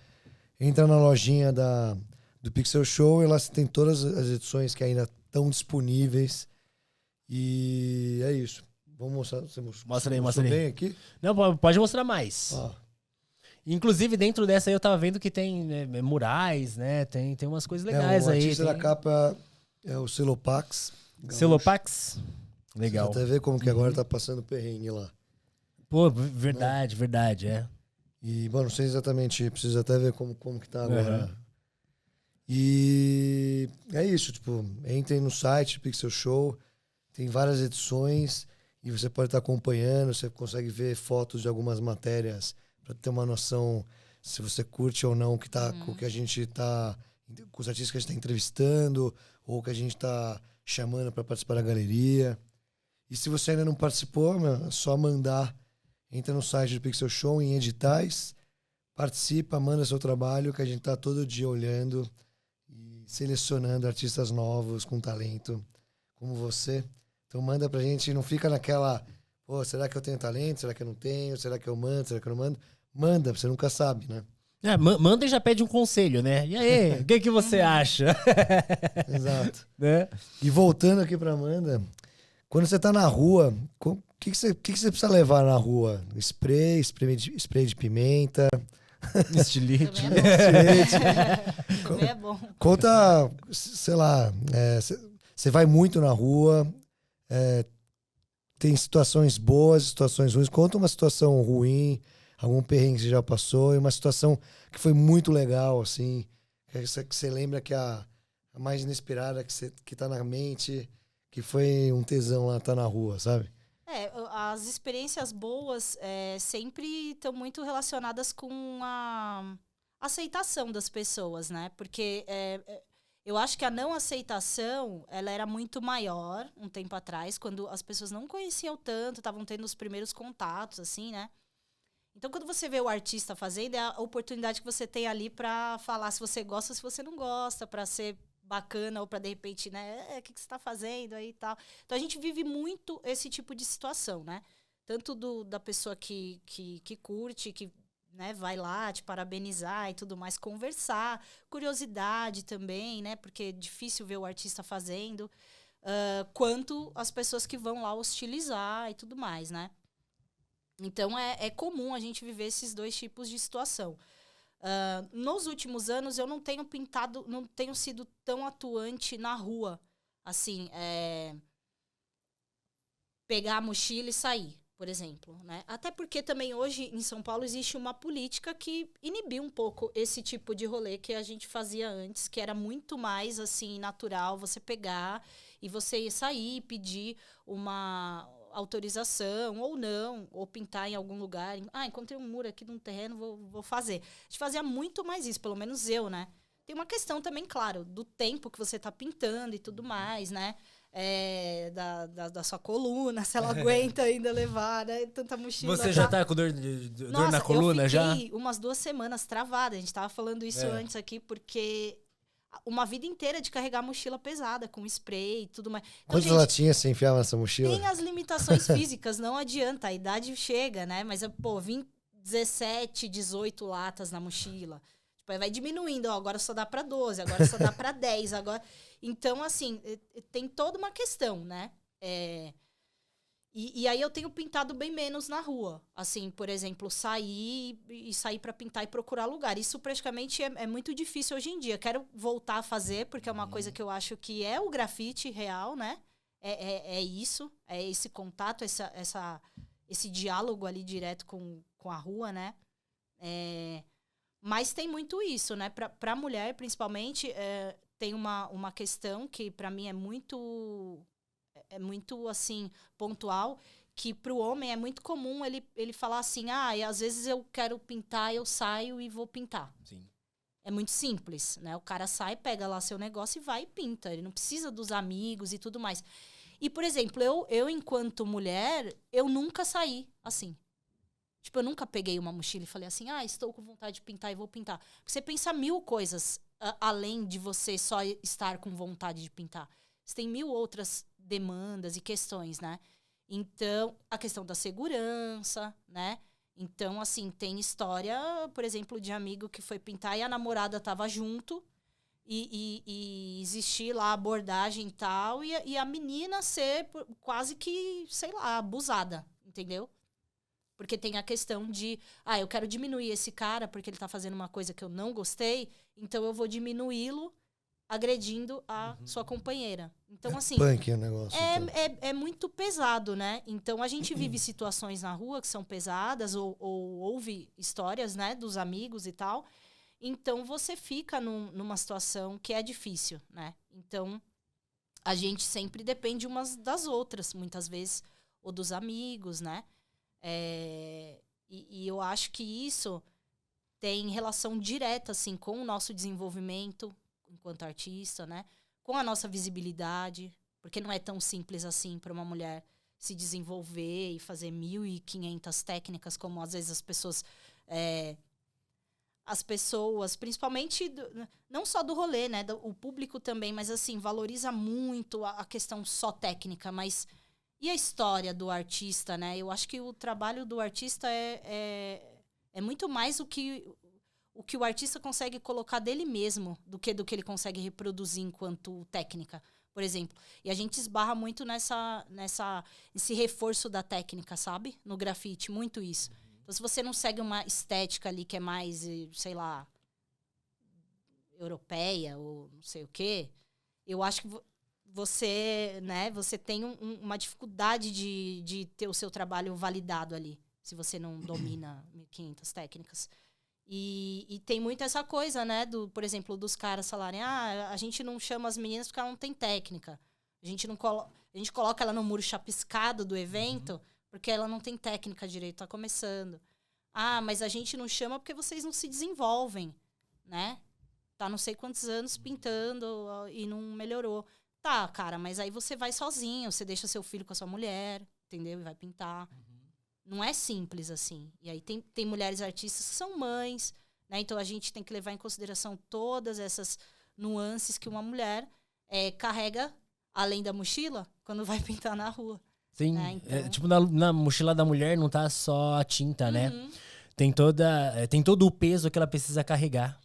Entra na lojinha do Pixel Show e lá você tem todas as edições que ainda estão disponíveis. E é isso. Vamos mostrar. Você Mostra aí, mostrou mostra aí. bem aqui? Não, pode mostrar mais. Ó, Inclusive, dentro dessa aí eu tava vendo que tem murais, né? Tem umas coisas legais o aí. artista da Tem capa é o Celopax. Celopax. Legal. Você até vê como que agora tá passando perrengue lá. Pô, verdade, E, bom, não sei exatamente, preciso até ver como que tá agora. E é isso, tipo, entrem no site Pixel Show, tem várias edições e você pode estar acompanhando, você consegue ver fotos de algumas matérias para ter uma noção se você curte ou não o que tá, o que a gente tá, com os artistas que a gente tá entrevistando ou que a gente tá chamando para participar da galeria. E se você ainda não participou, é só mandar. Entra no site do Pixel Show, em editais, participa, manda seu trabalho, que a gente tá todo dia olhando e selecionando artistas novos com talento, como você. Então manda pra gente, não fica naquela, pô, será que eu tenho talento? Será que eu não tenho? Será que eu mando? Será que eu não mando? Manda, você nunca sabe, né? Manda e já pede um conselho, né? E aí, o que você acha? Exato. Né? E voltando aqui pra Amanda, quando você tá na rua, o que você precisa levar na rua? Spray de pimenta. Estilite. Também é bom. Conta, sei lá, você vai muito na rua, tem situações boas, situações ruins. Conta uma situação ruim, algum perrengue que você já passou, e uma situação que foi muito legal, assim, que você lembra que a mais inesperada que tá na mente, que foi um tesão lá, tá na rua, sabe? As experiências boas sempre estão muito relacionadas com a aceitação das pessoas, né? Porque eu acho que a não aceitação, ela era muito maior um tempo atrás, quando as pessoas não conheciam tanto, estavam tendo os primeiros contatos, assim, né? Então, quando você vê o artista fazendo, é a oportunidade que você tem ali para falar se você gosta ou se você não gosta, para ser bacana ou para de repente, né, o que você está fazendo aí e tal. Então a gente vive muito esse tipo de situação, né? Tanto da pessoa que curte, que, né, vai lá te parabenizar e tudo mais, conversar, curiosidade também, né? Porque é difícil ver o artista fazendo, quanto as pessoas que vão lá hostilizar e tudo mais, né? Então é comum a gente viver esses dois tipos de situação. Nos últimos anos, eu não tenho sido tão atuante na rua. Assim, pegar a mochila e sair. por exemplo, né? Até porque também hoje em São Paulo existe uma política que inibiu um pouco esse tipo de rolê que a gente fazia antes, que era muito mais assim natural você pegar e você ir sair, pedir uma autorização ou não, ou pintar em algum lugar. Encontrei um muro aqui num terreno, vou fazer. A gente fazia muito mais isso, pelo menos eu, né? Tem uma questão também, claro, do tempo que você tá pintando e tudo mais, né? Da sua coluna, se ela aguenta ainda levar, né? Tanta mochila. Você já tá com dor na coluna eu já? fiquei umas 2 semanas travada. A gente tava falando isso antes aqui, porque uma vida inteira de carregar mochila pesada, com spray e tudo mais. Então, Quantas latinhas você enfiava nessa mochila? Tem as limitações físicas, não adianta, a idade chega, né? Mas, vim 17, 18 latas na mochila. Tipo, aí vai diminuindo, agora só dá para 12, agora só dá para 10, agora... Então, assim, tem toda uma questão, né? E aí eu tenho pintado bem menos na rua. Assim, por exemplo, sair para pintar e procurar lugar. Isso praticamente é muito difícil hoje em dia. Quero voltar a fazer, porque é uma coisa que eu acho que é o grafite real, né? É isso, é esse contato, esse diálogo ali direto com a rua, né? Mas tem muito isso, né? Pra mulher, principalmente, tem uma questão que para mim é muito, assim, pontual, que pro homem é muito comum ele falar assim, e às vezes eu quero pintar, eu saio e vou pintar. Sim. É muito simples, né? O cara sai, pega lá seu negócio e vai e pinta. Ele não precisa dos amigos e tudo mais. E, por exemplo, eu enquanto mulher, eu nunca saí assim. Tipo, eu nunca peguei uma mochila e falei assim, estou com vontade de pintar e vou pintar. Porque você pensa 1000 coisas além de você só estar com vontade de pintar. Você tem 1000 outras demandas e questões, né? Então, a questão da segurança, né? Então, assim, tem história, por exemplo, de amigo que foi pintar e a namorada estava junto e existir lá abordagem e tal, e a menina ser quase que, sei lá, abusada, entendeu? Porque tem a questão de, eu quero diminuir esse cara porque ele tá fazendo uma coisa que eu não gostei, então eu vou diminuí-lo agredindo a sua companheira. Então, assim... Punk o negócio. É muito pesado, né? Então, a gente vive situações na rua que são pesadas, ou ouve histórias, né, dos amigos e tal. Então, você fica numa situação que é difícil, né? Então, a gente sempre depende umas das outras, muitas vezes, ou dos amigos, né? E eu acho que isso tem relação direta, assim, com o nosso desenvolvimento enquanto artista, né? Com a nossa visibilidade, porque não é tão simples assim para uma mulher se desenvolver e fazer 1.500 técnicas, como às vezes as pessoas, principalmente, não só do rolê, né? O público também, mas assim, valoriza muito a questão só técnica, mas... E a história do artista, né? Eu acho que o trabalho do artista é muito mais o que o artista consegue colocar dele mesmo do que ele consegue reproduzir enquanto técnica, por exemplo. E a gente esbarra muito nesse reforço da técnica, sabe? No grafite, muito isso. Então, se você não segue uma estética ali que é mais, sei lá, europeia ou não sei o quê, eu acho que você, né, você tem uma dificuldade de ter o seu trabalho validado ali, se você não domina 1.500 técnicas. E tem muito essa coisa, né, por exemplo, dos caras falarem, a gente não chama as meninas porque ela não tem técnica. A gente coloca ela no muro chapiscado do evento porque ela não tem técnica direito, tá começando. Mas a gente não chama porque vocês não se desenvolvem, né? Tá não sei quantos anos pintando e não melhorou. Tá, cara, mas aí você vai sozinho, você deixa seu filho com a sua mulher, entendeu? E vai pintar. Não é simples assim. E aí tem mulheres artistas que são mães, né? Então a gente tem que levar em consideração todas essas nuances que uma mulher carrega além da mochila quando vai pintar na rua. Sim, né? Então... tipo, na mochila da mulher não tá só a tinta, né? Tem todo o peso que ela precisa carregar.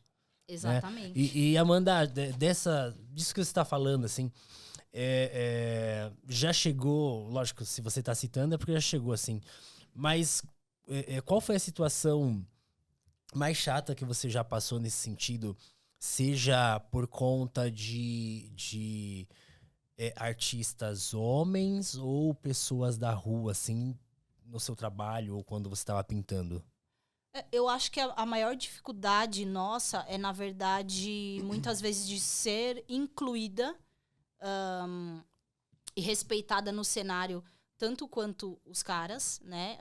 Exatamente. Né? E Amanda, disso que você tá falando, assim, já chegou, lógico, se você tá citando é porque já chegou, assim, mas qual foi a situação mais chata que você já passou nesse sentido? Seja por conta de artistas homens ou pessoas da rua, assim, no seu trabalho ou quando você estava pintando? Eu acho que a maior dificuldade nossa é, na verdade, muitas vezes de ser incluída e respeitada no cenário tanto quanto os caras, né?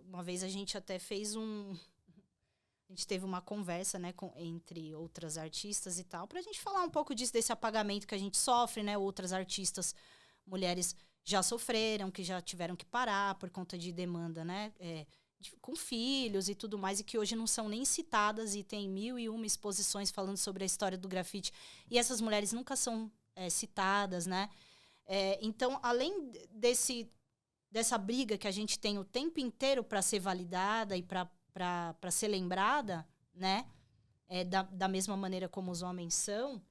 Uma vez a gente até fez a gente teve uma conversa, né, entre outras artistas e tal, pra gente falar um pouco disso, desse apagamento que a gente sofre, né? Outras artistas, mulheres, já sofreram, que já tiveram que parar por conta de demanda, né? Com filhos e tudo mais, e que hoje não são nem citadas, e tem 1001 exposições falando sobre a história do grafite. E essas mulheres nunca são citadas, né? Então, além dessa briga que a gente tem o tempo inteiro para ser validada e para ser lembrada, né? Da mesma maneira como os homens são,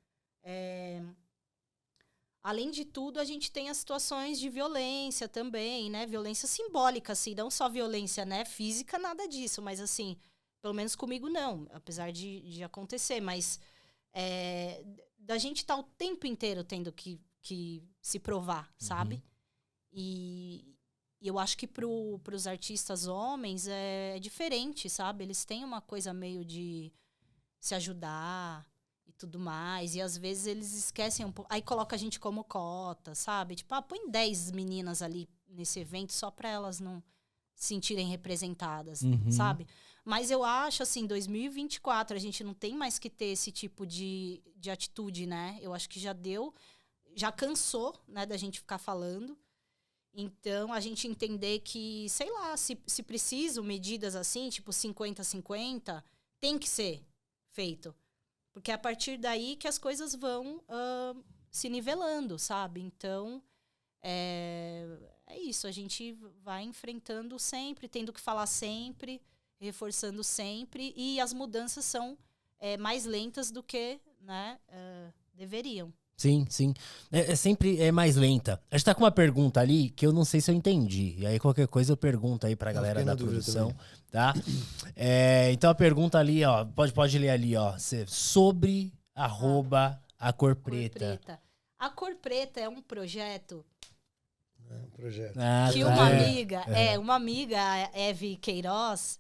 além de tudo, a gente tem as situações de violência também, né? Violência simbólica, assim, não só violência, né? Física, nada disso, mas assim, pelo menos comigo não, apesar de acontecer, mas da gente estar o tempo inteiro tendo que se provar, sabe? E eu acho que pros artistas homens é diferente, sabe? Eles têm uma coisa meio de se ajudar e tudo mais. E às vezes eles esquecem um pouco. Aí coloca a gente como cota, sabe? Tipo, põe 10 meninas ali nesse evento só pra elas não se sentirem representadas, sabe? Mas eu acho, assim, 2024, a gente não tem mais que ter esse tipo de atitude, né? Eu acho que já cansou, né, da gente ficar falando. Então, a gente entender que, sei lá, se preciso, medidas assim, tipo 50-50, tem que ser feito. Porque é a partir daí que as coisas vão se nivelando, sabe? Então, é isso. A gente vai enfrentando sempre, tendo que falar sempre, reforçando sempre. E as mudanças são mais lentas do que, né, deveriam. Sim, sim. Sempre mais lenta. A gente tá com uma pergunta ali que eu não sei se eu entendi. E aí qualquer coisa eu pergunto aí pra galera da produção, tá? Então a pergunta ali, ó, pode ler ali, ó. Sobre @ a Cor Preta. A Cor Preta é um projeto que uma amiga, a Eve Queiroz,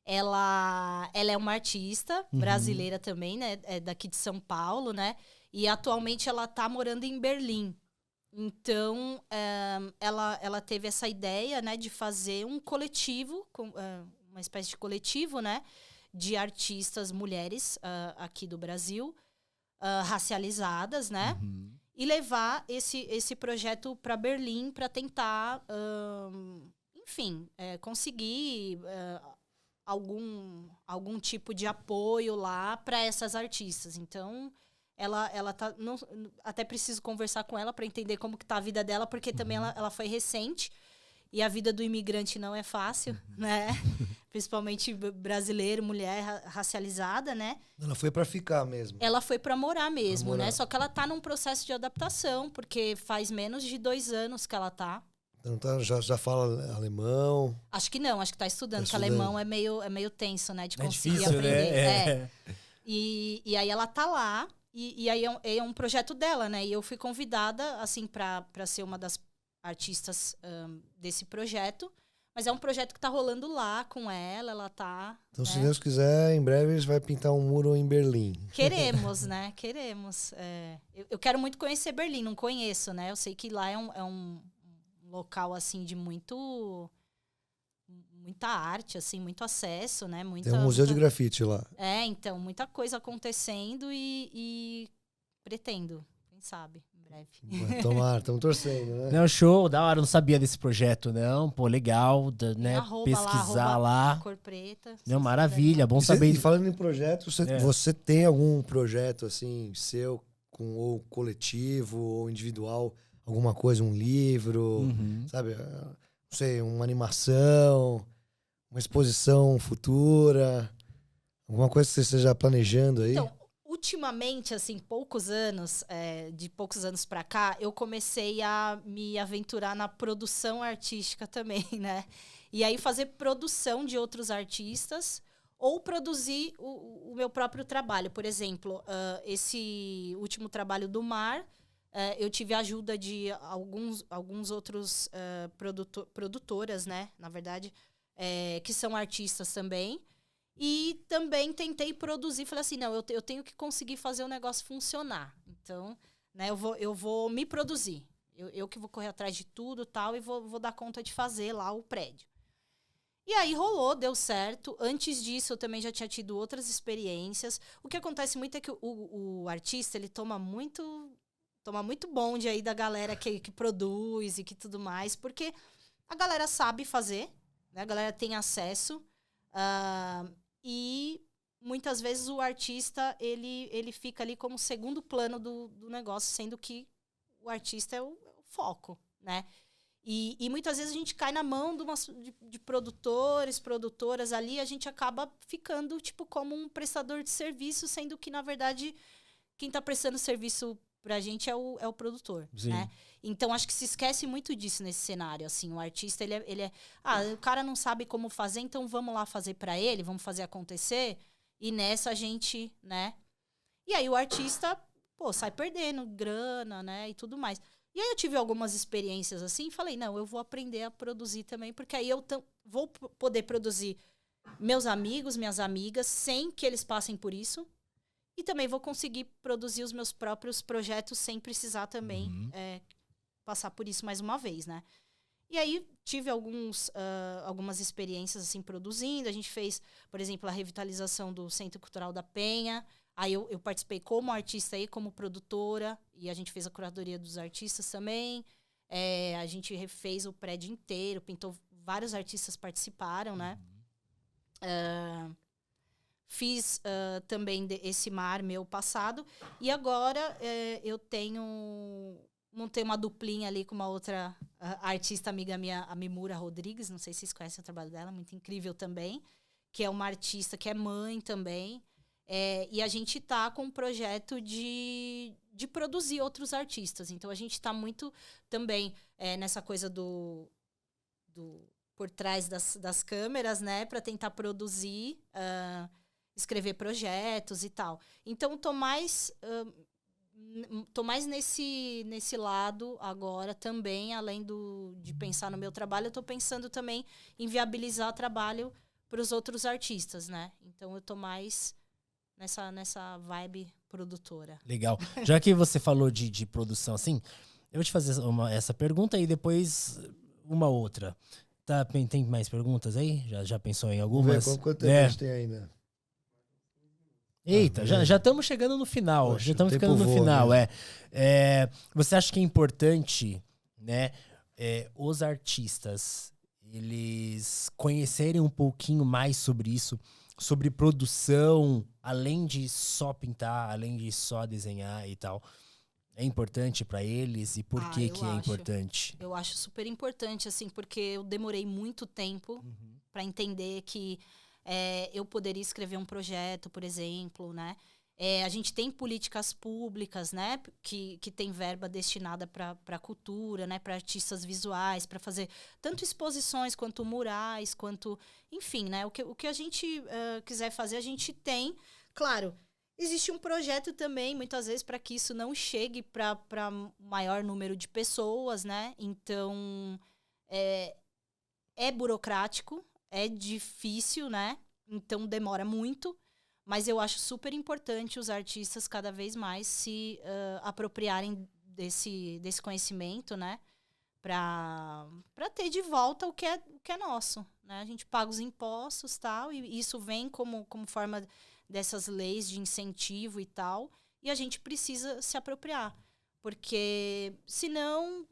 ela é uma artista brasileira também, né? É daqui de São Paulo, né? E atualmente ela tá morando em Berlim. Então, ela teve essa ideia, né, de fazer um coletivo, uma espécie de coletivo, né, de artistas mulheres aqui do Brasil, racializadas, né? E levar esse projeto para Berlim para tentar, enfim, conseguir algum tipo de apoio lá para essas artistas. Então, ela tá... até preciso conversar com ela para entender como que tá a vida dela, porque também ela foi recente. E a vida do imigrante não é fácil, né? Principalmente brasileiro, mulher racializada, né? Ela foi para ficar mesmo. Ela foi para morar mesmo, né? Só que ela tá num processo de adaptação, porque faz menos de 2 anos que ela tá. Então já fala alemão? Acho que não, acho que tá estudando, porque alemão é meio tenso, né? De conseguir difícil, aprender. Né? E aí ela tá lá, e aí é um projeto dela, né? E eu fui convidada, assim, pra ser uma das artistas desse projeto. Mas é um projeto que tá rolando lá com ela tá... Então, se Deus quiser, em breve eles vai pintar um muro em Berlim. Queremos, né? Queremos. Eu quero muito conhecer Berlim, não conheço, né? Eu sei que lá é um local, assim, de muita arte, assim, muito acesso, né? Tem um museu de grafite lá. Então, muita coisa acontecendo e pretendo, quem sabe, em breve. Tomara, estamos torcendo, né? Não, show, da hora, não sabia desse projeto, não. Pô, legal, né? Pesquisar lá. Cor Preta. Não, maravilha, bom saber. E falando em projeto, você tem algum projeto, assim, seu, ou coletivo, ou individual, alguma coisa, um livro, sabe? Não sei, uma animação, uma exposição futura, alguma coisa que você esteja planejando aí? Então, ultimamente, assim, de poucos anos pra cá, eu comecei a me aventurar na produção artística também, né? E aí fazer produção de outros artistas ou produzir o meu próprio trabalho. Por exemplo, esse último trabalho do Mar eu tive a ajuda de alguns outros produtoras, né? Na verdade, que são artistas também. E também tentei produzir. Falei assim, não, eu tenho que conseguir fazer o negócio funcionar. Então, né, eu vou me produzir. Eu que vou correr atrás de tudo e tal, e vou dar conta de fazer lá o prédio. E aí rolou, deu certo. Antes disso, eu também já tinha tido outras experiências. O que acontece muito é que o artista, ele toma muito bonde aí da galera que produz e que tudo mais, porque a galera sabe fazer, né? A galera tem acesso. E muitas vezes o artista, ele fica ali como segundo plano do negócio, sendo que o artista é o foco, né? E muitas vezes a gente cai na mão de produtores, produtoras ali, a gente acaba ficando tipo como um prestador de serviço, sendo que, na verdade, quem está prestando serviço pra gente é o produtor, Sim. né? Então, acho que se esquece muito disso nesse cenário, assim. O artista, ele é... o cara não sabe como fazer, então vamos lá fazer pra ele, vamos fazer acontecer. E nessa a gente, né? E aí o artista, sai perdendo grana, né? E tudo mais. E aí eu tive algumas experiências assim, e falei, não, eu vou aprender a produzir também, porque aí eu vou poder produzir meus amigos, minhas amigas, sem que eles passem por isso. E também vou conseguir produzir os meus próprios projetos sem precisar também passar por isso mais uma vez, né? E aí tive algumas experiências assim produzindo. A gente fez, por exemplo, a revitalização do Centro Cultural da Penha. Aí eu participei como artista e como produtora. E a gente fez a curadoria dos artistas também. A gente refez o prédio inteiro, pintou, vários artistas participaram, né? Fiz também esse mar meu passado. E agora eu montei uma duplinha ali com uma outra artista amiga minha, a Mimura Rodrigues. Não sei se vocês conhecem o trabalho dela, muito incrível também. Que é uma artista que é mãe também. E a gente tá com um projeto de produzir outros artistas. Então, a gente tá muito também nessa coisa do por trás das câmeras, né? Para tentar produzir, escrever projetos e tal. Então, tô mais nesse lado agora também, além de pensar no meu trabalho, eu tô pensando também em viabilizar trabalho para os outros artistas, né? Então, eu tô mais nessa vibe produtora. Legal. Já que você falou de produção, assim, eu vou te fazer essa pergunta e depois uma outra. Tá, tem mais perguntas aí? Já pensou em algumas? Vamos ver quanto tempo a gente tem ainda. Eita, já estamos chegando no final. Poxa, já estamos ficando no final. Você acha que é importante, né, os artistas, eles conhecerem um pouquinho mais sobre isso, sobre produção, além de só pintar, além de só desenhar e tal? É importante para eles? E por que é importante? Eu acho super importante, assim, porque eu demorei muito tempo para entender que eu poderia escrever um projeto, por exemplo, né? A gente tem políticas públicas, né? Que tem verba destinada para cultura, né? Para artistas visuais, para fazer tanto exposições quanto murais, quanto... Enfim, né? O que a gente quiser fazer, a gente tem. Claro, existe um projeto também, muitas vezes, para que isso não chegue para maior número de pessoas, né? Então, é burocrático, é difícil, né? Então, demora muito. Mas eu acho super importante os artistas cada vez mais se apropriarem desse conhecimento, né? Para ter de volta o que é nosso, né? A gente paga os impostos, tal, e isso vem como forma dessas leis de incentivo e tal, e a gente precisa se apropriar, porque senão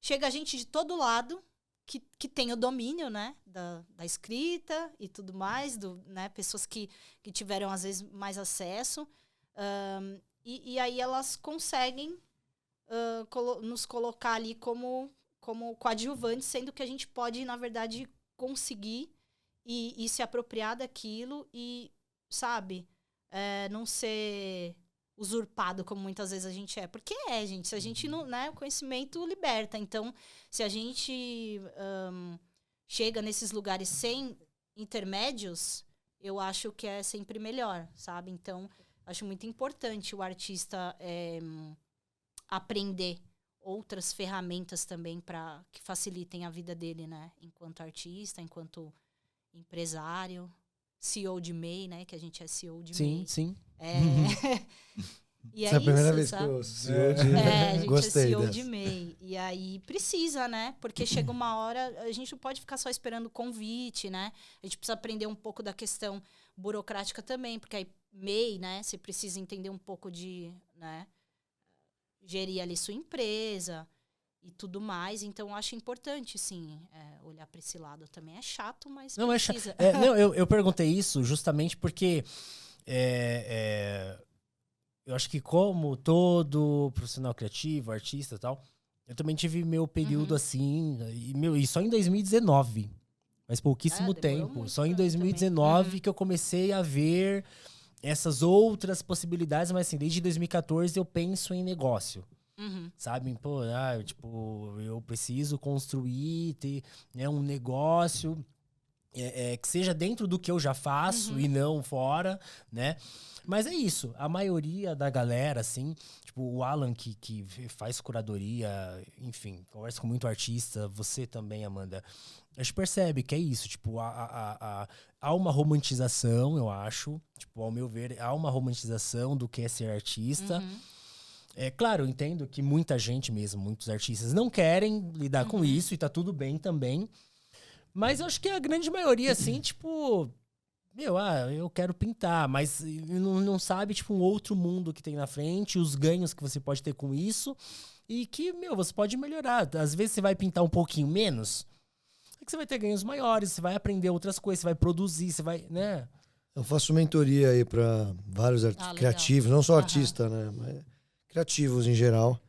chega a gente de todo lado que tem o domínio, né, da escrita e tudo mais, né, pessoas que tiveram, às vezes, mais acesso, e aí elas conseguem nos colocar ali como coadjuvantes, sendo que a gente pode, na verdade, conseguir e se apropriar daquilo e, sabe, não ser usurpado como muitas vezes a gente é. Porque gente, se a gente não, né, o conhecimento liberta. Então, se a gente chega nesses lugares sem intermédios, eu acho que é sempre melhor, sabe? Então, acho muito importante o artista aprender outras ferramentas também para que facilitem a vida dele, né? Enquanto artista, enquanto empresário, CEO de MEI, né? Que a gente é CEO de MEI. Sim. E Essa é a primeira isso, vez sabe? que eu ouço CEO de... A gente Gostei é CEO dessa. de MEI. E aí precisa, né? Porque chega uma hora, a gente não pode ficar só esperando o convite, né? A gente precisa aprender um pouco da questão burocrática também, porque aí MEI, né? Você precisa entender um pouco de, né? Gerir ali sua empresa e tudo mais. Então, eu acho importante, sim, olhar para esse lado também. É chato, mas Não, precisa. não, eu perguntei isso justamente porque eu acho que como todo profissional criativo, artista e tal, eu também tive meu período assim, e só em 2019. Mas pouquíssimo Demorou tempo. muito Só em pra mim 2019 também. que eu comecei a ver essas outras possibilidades, mas assim, desde 2014 eu penso em negócio. Sabe? Pô, eu preciso construir, ter, né, um negócio que seja dentro do que eu já faço e não fora, né? Mas é isso, a maioria da galera, assim, tipo, o Alan que faz curadoria, enfim, conversa com muito artista, você também, Amanda, a gente percebe que é isso, tipo, há uma romantização, eu acho, tipo, ao meu ver, há uma romantização do que é ser artista. É claro, eu entendo que muita gente mesmo, muitos artistas não querem lidar com isso e tá tudo bem também. Mas eu acho que a grande maioria, assim, tipo... eu quero pintar, mas não sabe, tipo, um outro mundo que tem na frente, os ganhos que você pode ter com isso e que, você pode melhorar. Às vezes você vai pintar um pouquinho menos, é que você vai ter ganhos maiores, você vai aprender outras coisas, você vai produzir, você vai, né? Eu faço mentoria aí para vários criativos, não só artista, né? Mas criativos em geral.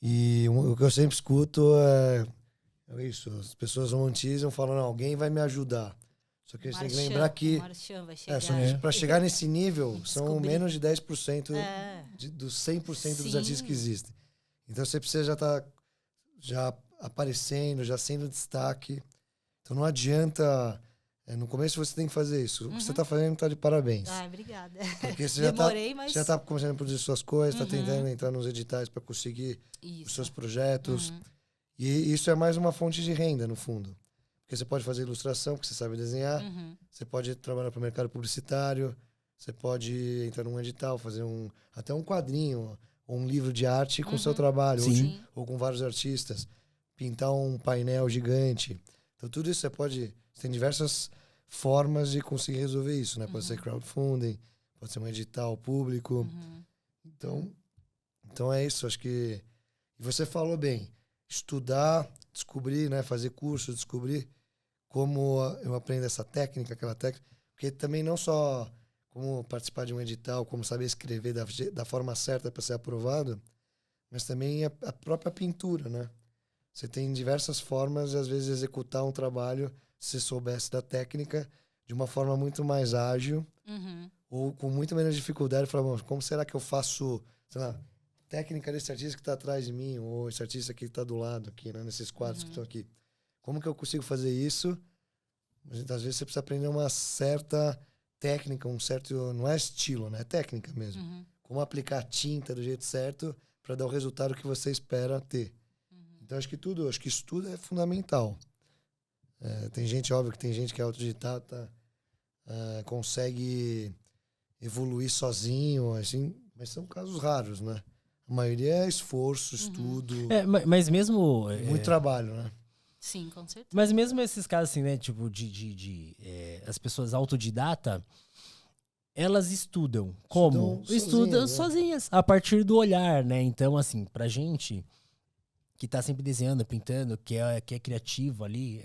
E o que eu sempre escuto é isso. As pessoas romantizam, falando, alguém vai me ajudar. Só que a gente tem que lembrar que para chegar nesse nível, são menos de 10% dos 100% dos artistas que existem. Então você precisa já estar já aparecendo, já sendo destaque. Então não adianta... no começo você tem que fazer isso. O que você está fazendo está de parabéns. Obrigada. Porque você mas... já está começando a produzir suas coisas, está tentando entrar nos editais para conseguir os seus projetos. E isso é mais uma fonte de renda, no fundo. Porque você pode fazer ilustração, porque você sabe desenhar. Você pode trabalhar para o mercado publicitário. Você pode entrar num edital, fazer até um quadrinho ou um livro de arte com o seu trabalho. Ou com vários artistas. Pintar um painel gigante. Então, tudo isso você tem diversas formas de conseguir resolver isso, né? Pode ser crowdfunding, pode ser um edital público. Então é isso. Acho que... E você falou bem. Estudar, descobrir, né? Fazer curso, descobrir como eu aprendo essa técnica, aquela técnica. Porque também não só como participar de um edital, como saber escrever da forma certa para ser aprovado, mas também a própria pintura, né? Você tem diversas formas de, às vezes, executar um trabalho, se você soubesse da técnica, de uma forma muito mais ágil, ou com muito menos dificuldade. Falar, bom, como será que eu faço, sei lá, técnica desse artista que está atrás de mim, ou esse artista que está do lado aqui, né, nesses quadros que estão aqui. Como que eu consigo fazer isso? Às vezes você precisa aprender uma certa técnica, um certo... Não é estilo, né? É técnica mesmo. Como aplicar a tinta do jeito certo para dar o resultado que você espera ter. Então, acho que estudo é fundamental. Tem gente, óbvio que tem gente que é autodidata, consegue evoluir sozinho, assim, mas são casos raros, né? A maioria é esforço, estudo. Mas mesmo... Muito trabalho, né? Sim, com certeza. Mas mesmo esses casos, assim, né? Tipo, as pessoas autodidata, elas estudam. Como? Estudam sozinhas, a partir do olhar, né? Então, assim, pra gente que tá sempre desenhando, pintando, que é criativo ali,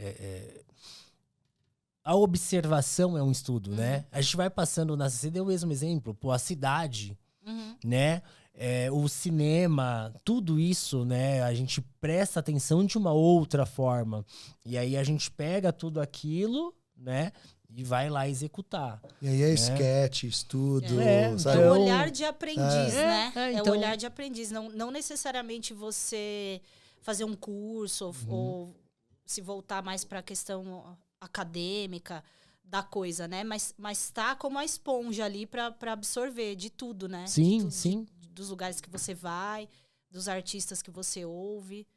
a observação é um estudo, né? A gente vai passando, você deu o mesmo exemplo, a cidade, né? O cinema, tudo isso, né? A gente presta atenção de uma outra forma. E aí a gente pega tudo aquilo, né? E vai lá executar. E aí é sketch, estudo, sabe? É o olhar de aprendiz, né? Então... É o olhar de aprendiz. Não necessariamente você fazer um curso ou se voltar mais para a questão acadêmica da coisa, né? Mas tá como a esponja ali para absorver de tudo, né? Sim, sim. Dos lugares que você vai, dos artistas que você ouve,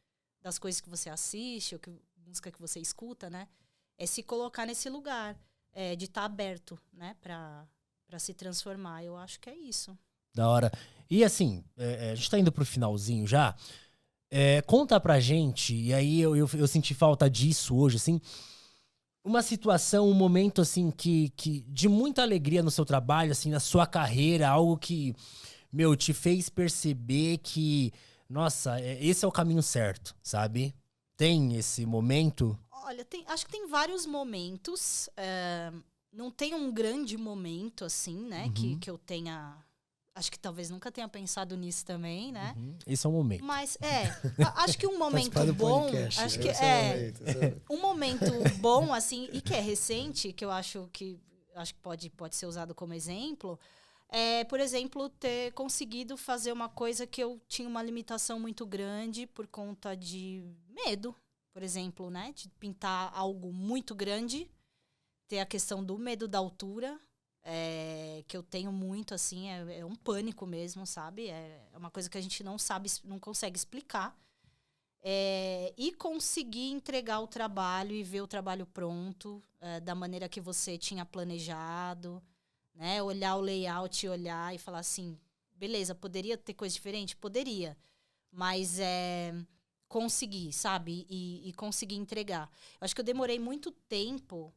das coisas que você assiste, ou música que você escuta, né? É se colocar nesse lugar, de estar aberto, né? Pra se transformar. Eu acho que é isso. Da hora. E assim, a gente tá indo pro finalzinho já. Conta pra gente, e aí eu senti falta disso hoje, assim, uma situação, um momento, assim, que de muita alegria no seu trabalho, assim, na sua carreira, algo que, meu, te fez perceber que, nossa, esse é o caminho certo, sabe? Tem esse momento? Olha, acho que tem vários momentos. Não tem um grande momento, assim, né? Uhum. Que eu tenha... Acho que talvez nunca tenha pensado nisso também, né? Uhum. Esse é o momento. Mas, acho que um momento Participar do bom... podcast, Acho que esse é o momento. um momento bom, assim, e que é recente, que eu acho que pode ser usado como exemplo, por exemplo, ter conseguido fazer uma coisa que eu tinha uma limitação muito grande por conta de medo, por exemplo, né? De pintar algo muito grande, ter a questão do medo da altura, que eu tenho muito, assim, é um pânico mesmo, sabe? É uma coisa que a gente não sabe, não consegue explicar. E conseguir entregar o trabalho e ver o trabalho pronto, da maneira que você tinha planejado, né? Olhar o layout e olhar e falar assim, beleza, poderia ter coisa diferente? Poderia, mas conseguir, sabe? E conseguir entregar. Eu acho que eu demorei muito tempo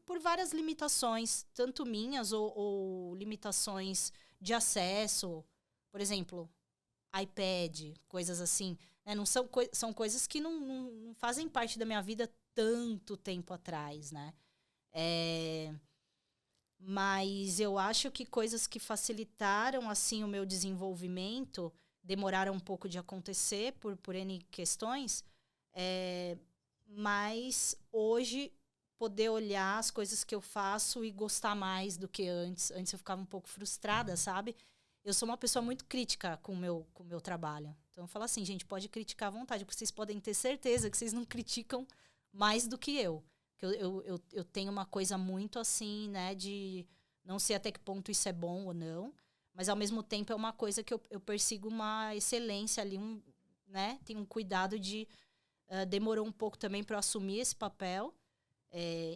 por várias limitações, tanto minhas ou limitações de acesso, por exemplo, iPad, coisas assim. Não são coisas que não fazem parte da minha vida tanto tempo atrás, né? Mas eu acho que coisas que facilitaram, assim, o meu desenvolvimento demoraram um pouco de acontecer por N questões, mas hoje poder olhar as coisas que eu faço e gostar mais do que antes. Antes eu ficava um pouco frustrada, sabe? Eu sou uma pessoa muito crítica com o meu trabalho. Então eu falo assim, gente, pode criticar à vontade, porque vocês podem ter certeza que vocês não criticam mais do que eu. Eu tenho uma coisa muito assim, né, de não sei até que ponto isso é bom ou não, mas ao mesmo tempo é uma coisa que eu persigo uma excelência ali, né? Tenho um cuidado de... demorou um pouco também para eu assumir esse papel,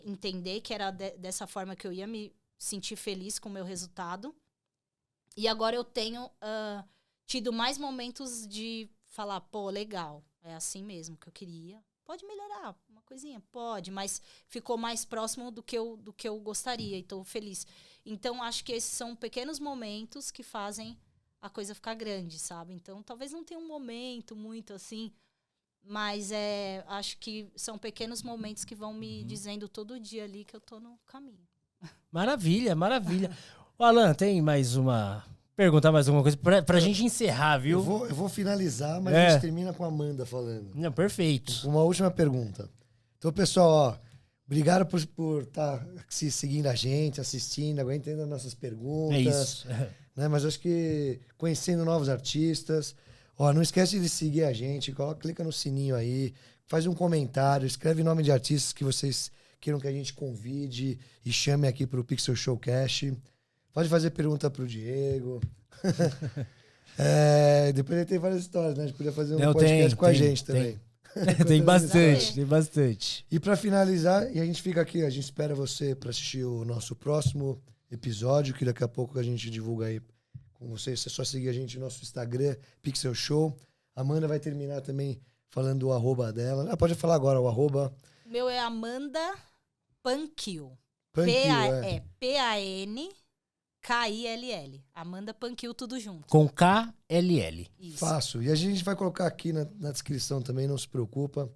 entender que era dessa forma que eu ia me sentir feliz com o meu resultado. E agora eu tenho tido mais momentos de falar, pô, legal, é assim mesmo que eu queria. Pode melhorar uma coisinha? Pode, mas ficou mais próximo do que eu gostaria e estou feliz. Então, acho que esses são pequenos momentos que fazem a coisa ficar grande, sabe? Então, talvez não tenha um momento muito assim, mas acho que são pequenos momentos que vão me dizendo todo dia ali que eu tô no caminho. Maravilha, maravilha. O Alan, tem mais uma... Perguntar mais alguma coisa pra gente encerrar, viu? Eu vou finalizar, mas a gente termina com a Amanda falando. Não, perfeito. Uma última pergunta. Então, pessoal, obrigado por estar seguindo a gente, assistindo, aguentando as nossas perguntas. É isso. Né? Mas acho que conhecendo novos artistas. Não esquece de seguir a gente, clica no sininho aí, faz um comentário, escreve nome de artistas que vocês queiram que a gente convide e chame aqui para o Pixel Showcast. Pode fazer pergunta pro Diego. Depois ele tem várias histórias, né? A gente podia fazer um podcast com a gente também. Tem bastante, tem bastante. E para finalizar, e a gente fica aqui, a gente espera você para assistir o nosso próximo episódio, que daqui a pouco a gente divulga aí com vocês. Você só seguir a gente no nosso Instagram, Pixel Show. A Amanda vai terminar também falando o arroba dela. Pode falar agora o arroba. O meu é Amanda Pankill. P-A-N... K-I-L-L. Amanda Pankill, tudo junto. Com K-L-L. Isso. Fácil. E a gente vai colocar aqui na descrição também, não se preocupa.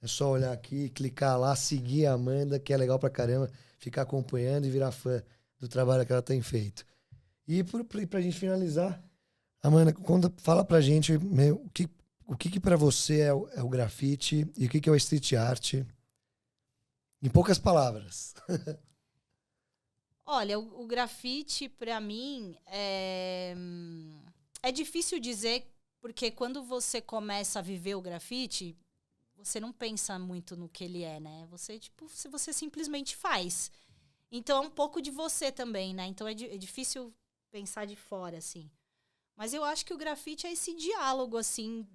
É só olhar aqui, clicar lá, seguir a Amanda, que é legal pra caramba, ficar acompanhando e virar fã do trabalho que ela tem feito. E pra gente finalizar, Amanda, fala pra gente o que pra você é o grafite e o que é o street art. Em poucas palavras. Olha, o grafite, para mim, é difícil dizer, porque quando você começa a viver o grafite, você não pensa muito no que ele é, né? Você simplesmente faz. Então, é um pouco de você também, né? Então, é difícil pensar de fora, assim. Mas eu acho que o grafite é esse diálogo, assim,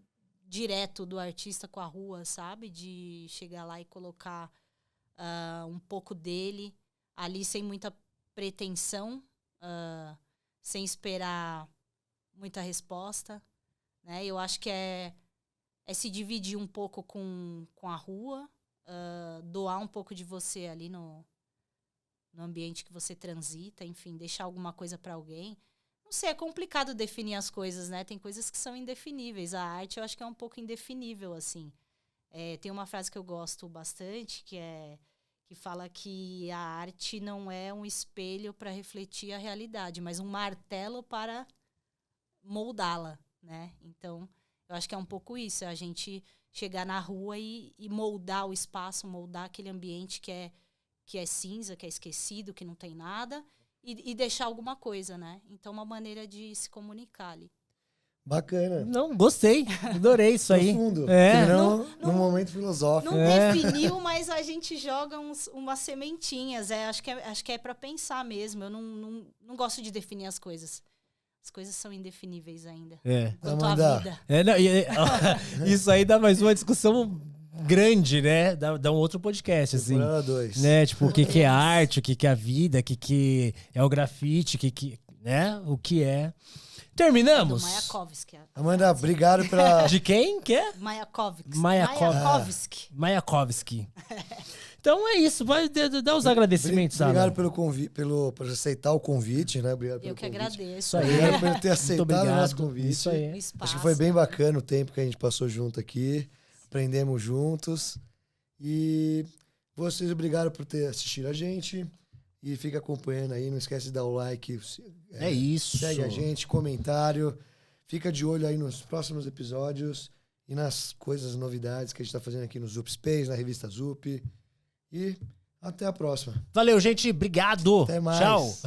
direto do artista com a rua, sabe? De chegar lá e colocar um pouco dele ali sem muita pretensão, sem esperar muita resposta, né? Eu acho que é se dividir um pouco com a rua, doar um pouco de você ali no ambiente que você transita, enfim, deixar alguma coisa para alguém. Não sei, é complicado definir as coisas, né? Tem coisas que são indefiníveis. A arte eu acho que é um pouco indefinível, assim. Tem uma frase que eu gosto bastante, que fala que a arte não é um espelho para refletir a realidade, mas um martelo para moldá-la, né? Então, eu acho que é um pouco isso, a gente chegar na rua e moldar o espaço, moldar aquele ambiente que é cinza, que é esquecido, que não tem nada, e deixar alguma coisa, né? Então, uma maneira de se comunicar ali. Bacana. Não, gostei. Adorei isso aí. Profundo. É. Num momento filosófico. Não definiu, mas a gente joga umas sementinhas. Acho que é para pensar mesmo. Eu não gosto de definir as coisas. As coisas são indefiníveis ainda. Quanto à vida. Isso aí dá mais uma discussão grande, né? Dá um outro podcast, assim. Temporada 2. Né? Tipo, o que é arte, o que é a vida, o que é o grafite, né? O que é... Terminamos? Do Mayakovsky. Amanda, obrigado pela... De quem que é? Mayakovsky. Então é isso. Vai dar os agradecimentos, Obrigado pelo convite, por aceitar o convite, né? Obrigado pelo Eu que convite. agradeço. Obrigado por ter aceitado o nosso convite. Isso aí. Acho que foi bem bacana o tempo que a gente passou junto aqui. Aprendemos juntos. E vocês, obrigado por ter assistido a gente. E fica acompanhando aí. Não esquece de dar o like. É isso. Segue a gente, comentário. Fica de olho aí nos próximos episódios e nas coisas, novidades que a gente tá fazendo aqui no Zup Space, na revista Zup. E até a próxima. Valeu, gente. Obrigado. Até mais. Tchau.